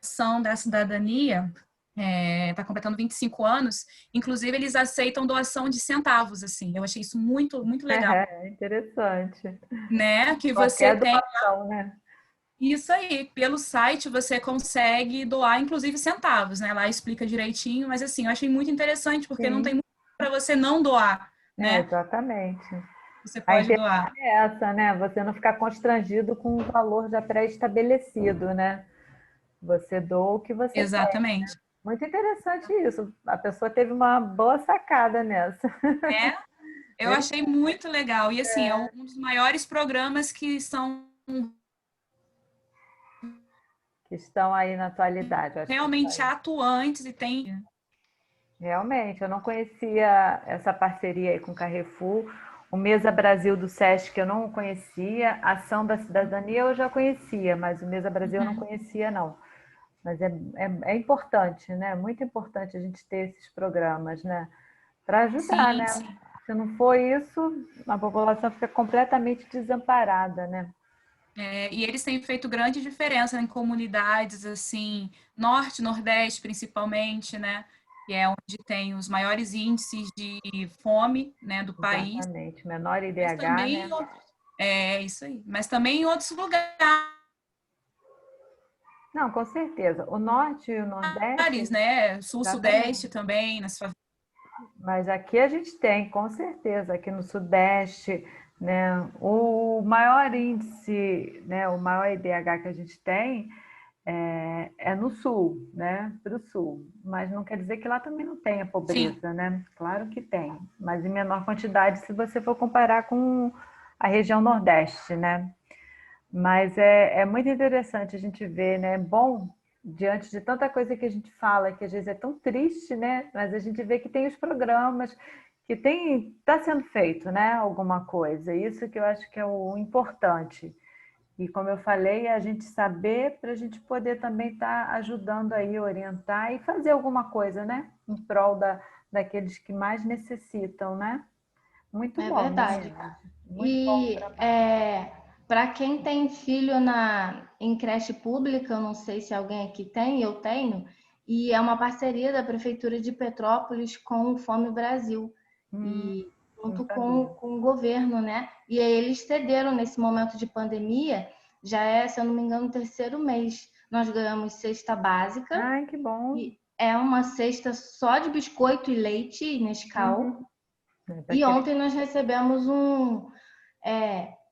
S15: ação da cidadania está completando 25 anos, inclusive eles aceitam doação de centavos, assim. Eu achei isso muito legal.
S1: É interessante.
S15: Né? Que você tem doação, né? Isso aí, pelo site você consegue doar, inclusive, centavos, né? Lá explica direitinho, mas assim, eu achei muito interessante, porque não tem muito para você não doar, né?
S1: Exatamente.
S15: Você pode doar.
S1: É essa, né? Você não ficar constrangido com o valor já pré-estabelecido, né? Você doa o que você
S15: Exatamente.
S1: Quer, né? Muito interessante isso. A pessoa teve uma boa sacada nessa.
S15: Eu achei muito legal. E assim, é um dos maiores programas que
S1: estão aí na atualidade.
S15: Realmente atuantes e tem...
S1: Realmente, eu não conhecia essa parceria aí com o Carrefour. O Mesa Brasil do Sesc eu não conhecia. A Ação da Cidadania eu já conhecia, mas o Mesa Brasil eu não conhecia, não. Mas é importante, né? Muito importante a gente ter esses programas, né? Para ajudar, né?
S15: Sim.
S1: Se não for isso, a população fica completamente desamparada, né?
S15: E eles têm feito grande diferença em comunidades, assim, norte, nordeste, principalmente, né? Que é onde tem os maiores índices de fome, né, do país.
S1: Exatamente, menor IDH,
S15: Mas também
S1: né?
S15: Isso aí. Mas também em outros lugares,
S1: Não, com certeza. O norte e o nordeste...
S15: né? Sul,
S1: Exatamente.
S15: sudeste também, nas favelas.
S1: Mas aqui a gente tem, com certeza, aqui no Sudeste, né, o maior índice, né, o maior IDH que a gente tem é no Sul, né, para o Sul. Mas não quer dizer que lá também não tenha pobreza, né? Claro que tem, mas em menor quantidade se você for comparar com a região Nordeste, né? Mas é muito interessante a gente ver, né? É bom, diante de tanta coisa que a gente fala, que às vezes é tão triste, né? Mas a gente vê que tem os programas, que está sendo feito, né? Alguma coisa. Isso que eu acho que é o importante. E como eu falei, é a gente saber para a gente poder também estar ajudando aí, orientar e fazer alguma coisa, né? Em prol daqueles que mais necessitam, né? Muito bom,
S16: verdade.
S1: meninas. Muito bom trabalho.
S16: Para quem tem filho em creche pública, eu não sei se alguém aqui tem, eu tenho, e é uma parceria da Prefeitura de Petrópolis com o Fome Brasil, e junto com o governo, né? E aí eles cederam nesse momento de pandemia, já se eu não me engano, o 3º mês. Nós ganhamos cesta básica.
S1: Ai, que bom!
S16: E é uma cesta só de biscoito e leite Nescau. E ontem nós recebemos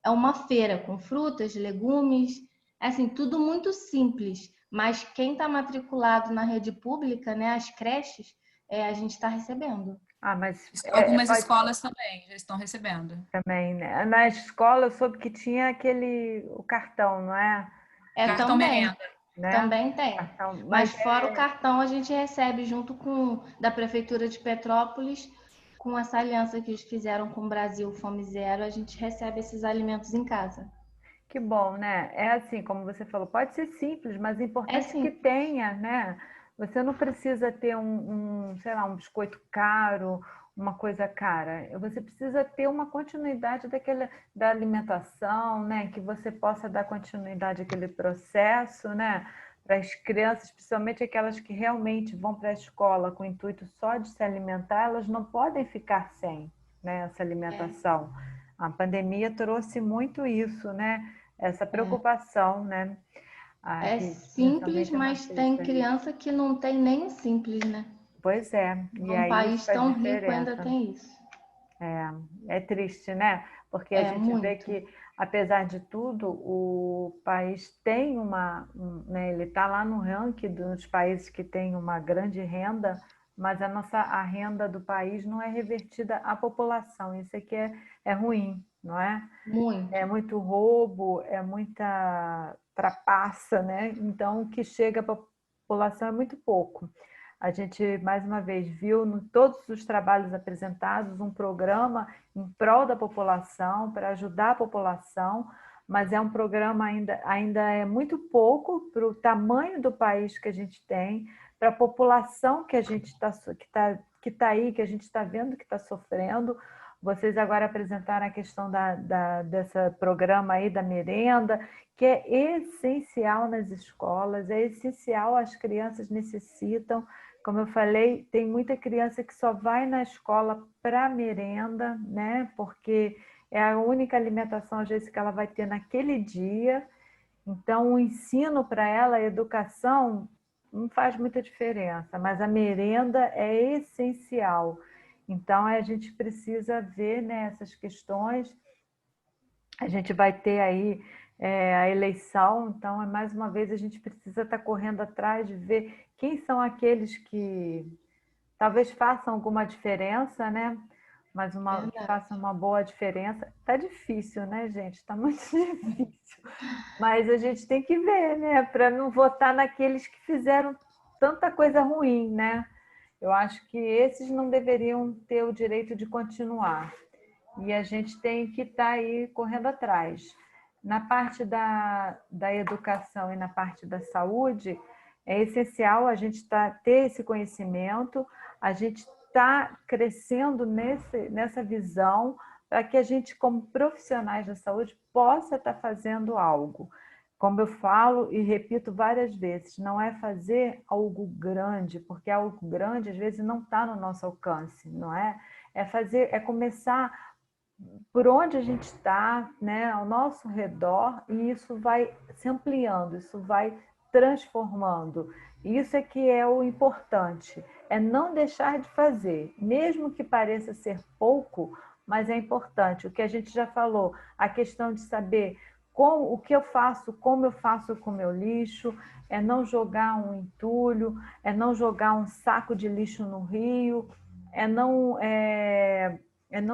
S16: uma feira com frutas, legumes, assim, tudo muito simples. Mas quem está matriculado na rede pública, né, as creches, a gente está recebendo.
S1: Mas
S15: algumas escolas também já estão recebendo.
S1: Também, né? Na escola eu soube que tinha o cartão, não é?
S15: Cartão
S16: também.
S15: merenda.
S16: Né? Também tem. Mas fora o cartão, a gente recebe junto da Prefeitura de Petrópolis, com essa aliança que eles fizeram com o Brasil Fome Zero, a gente recebe esses alimentos em casa.
S1: Que bom, né? É assim, como você falou, pode ser simples, mas é importante que tenha, né? Você não precisa ter sei lá, um biscoito caro, uma coisa cara. Você precisa ter uma continuidade da alimentação, né? Que você possa dar continuidade àquele processo, né? Para as crianças, principalmente aquelas que realmente vão para a escola com o intuito só de se alimentar, elas não podem ficar sem, né, essa alimentação. A pandemia trouxe muito isso, né? Essa preocupação, né?
S16: É simples, mas tem criança que não tem nem o simples, né?
S1: Pois é.
S16: E aí, país tão rico ainda tem isso.
S1: É triste, né? Porque a gente vê que, apesar de tudo, o país tem né, ele está lá no ranking dos países que têm uma grande renda, mas a renda do país não é revertida à população. Isso aqui é ruim, não é?
S16: Muito.
S1: É muito roubo, é muita trapaça, né? Então, o que chega para a população é muito pouco. A gente, mais uma vez, viu em todos os trabalhos apresentados um programa em prol da população, para ajudar a população, mas é um programa ainda é muito pouco para o tamanho do país que a gente tem, para a população que a gente que tá aí, que a gente está vendo que está sofrendo. Vocês agora apresentaram a questão desse programa aí da merenda, que é essencial nas escolas, é essencial, as crianças necessitam. Como eu falei, tem muita criança que só vai na escola para merenda, né? Porque é a única alimentação, às vezes, que ela vai ter naquele dia. Então, o ensino para ela, a educação, não faz muita diferença, mas a merenda é essencial. Então, a gente precisa ver, né, essas questões. A gente vai ter aí a eleição, então, mais uma vez, a gente precisa estar correndo atrás de ver quem são aqueles que talvez façam alguma diferença, né? Mas que façam uma boa diferença. Tá difícil, né, gente? Tá muito difícil. Mas a gente tem que ver, né? Para não votar naqueles que fizeram tanta coisa ruim, né? Eu acho que esses não deveriam ter o direito de continuar. E a gente tem que estar aí correndo atrás. Na parte da educação e na parte da saúde, é essencial a gente ter esse conhecimento, a gente está crescendo nessa visão para que a gente, como profissionais da saúde, possa estar fazendo algo. Como eu falo e repito várias vezes, não é fazer algo grande, porque algo grande às vezes não está no nosso alcance, não é? É começar por onde a gente está, né, ao nosso redor, e isso vai se ampliando, isso vai transformando. Isso é que é o importante, é não deixar de fazer, mesmo que pareça ser pouco, mas é importante. O que a gente já falou, a questão de saber o que eu faço, como eu faço com o meu lixo, é não jogar um entulho, é não jogar um saco de lixo no rio, é não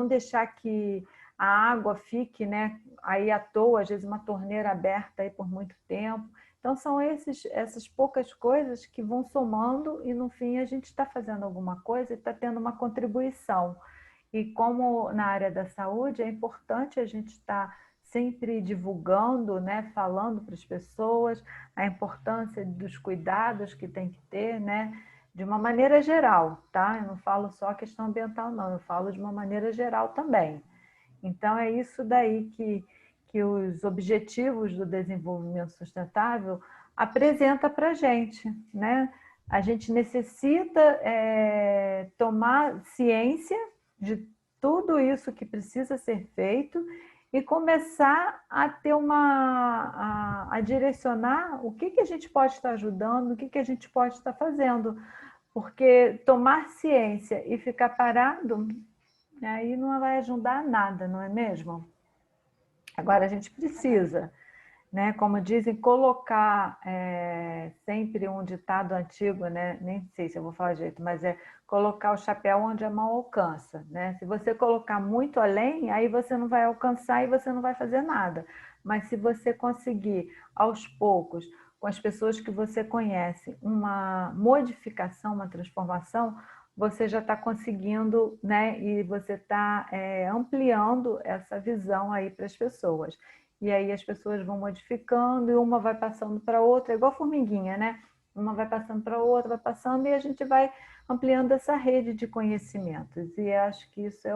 S1: deixar que a água fique, né, aí à toa, às vezes uma torneira aberta aí por muito tempo. Então, são essas poucas coisas que vão somando e, no fim, a gente está fazendo alguma coisa e está tendo uma contribuição. E como na área da saúde, é importante a gente estar sempre divulgando, né, falando para as pessoas a importância dos cuidados que tem que ter, né, de uma maneira geral, tá? Eu não falo só a questão ambiental, não, eu falo de uma maneira geral também. Então, é isso daí que os Objetivos do Desenvolvimento Sustentável apresenta para a gente, né? A gente necessita tomar ciência de tudo isso que precisa ser feito e começar a ter a direcionar o que a gente pode estar ajudando, o que a gente pode estar fazendo. Porque tomar ciência e ficar parado, aí não vai ajudar nada, não é mesmo? Agora, a gente precisa, né, como dizem, colocar sempre um ditado antigo, né, nem sei se eu vou falar direito, mas é colocar o chapéu onde a mão alcança, né? Se você colocar muito além, aí você não vai alcançar e você não vai fazer nada. Mas se você conseguir, aos poucos, com as pessoas que você conhece, uma modificação, uma transformação, você já está conseguindo, né? E você está ampliando essa visão aí para as pessoas. E aí as pessoas vão modificando e uma vai passando para outra, é igual formiguinha, né? Uma vai passando para outra, vai passando e a gente vai ampliando essa rede de conhecimentos. E acho que isso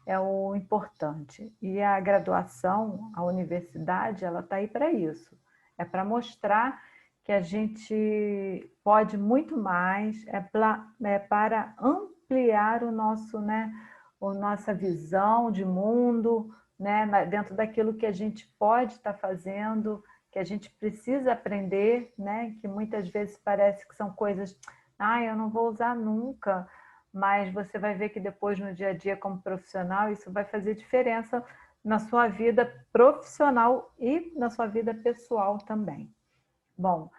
S1: é o importante. E a graduação, a universidade, ela está aí para isso. É para mostrar que a gente pode muito mais, para ampliar o nosso, né, a nossa visão de mundo, né, dentro daquilo que a gente pode estar fazendo, que a gente precisa aprender, né, que muitas vezes parece que são coisas, eu não vou usar nunca, mas você vai ver que depois no dia a dia como profissional isso vai fazer diferença na sua vida profissional e na sua vida pessoal também. Bom,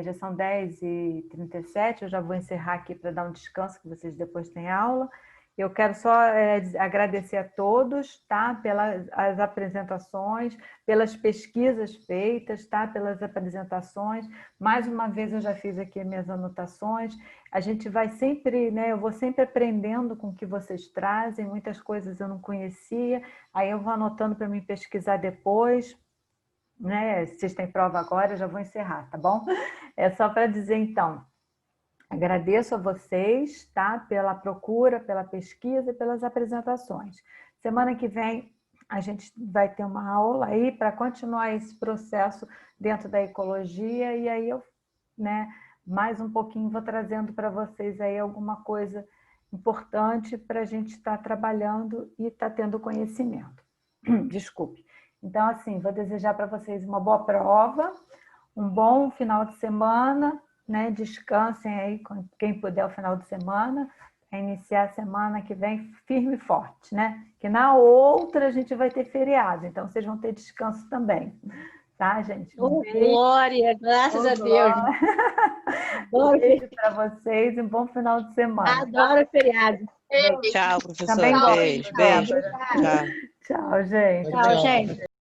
S1: já são 10h37, eu já vou encerrar aqui para dar um descanso, que vocês depois têm aula. Eu quero só agradecer a todos, tá? Pelas apresentações, pelas pesquisas feitas, tá? Pelas apresentações. Mais uma vez eu já fiz aqui minhas anotações. A gente vai sempre, né? Eu vou sempre aprendendo com o que vocês trazem, muitas coisas eu não conhecia, aí eu vou anotando para me pesquisar depois. Né? Vocês têm prova agora, eu já vou encerrar, tá bom? É só para dizer, então, agradeço a vocês, tá? Pela procura, pela pesquisa e pelas apresentações. Semana que vem a gente vai ter uma aula aí para continuar esse processo dentro da ecologia e aí eu, né, mais um pouquinho vou trazendo para vocês aí alguma coisa importante para a gente estar trabalhando e estar tendo conhecimento. Desculpe. Então, assim, vou desejar para vocês uma boa prova, um bom final de semana, né? Descansem aí, quem puder, o final de semana, para iniciar a semana que vem firme e forte, né? Que na outra a gente vai ter feriado, então vocês vão ter descanso também, tá, gente?
S12: Glória, graças a Deus.
S1: Um beijo para vocês e um bom final de semana.
S12: Adoro feriado.
S6: Tchau, professor.
S1: Também
S6: Beijo.
S1: Tchau, gente.
S12: Tchau, gente.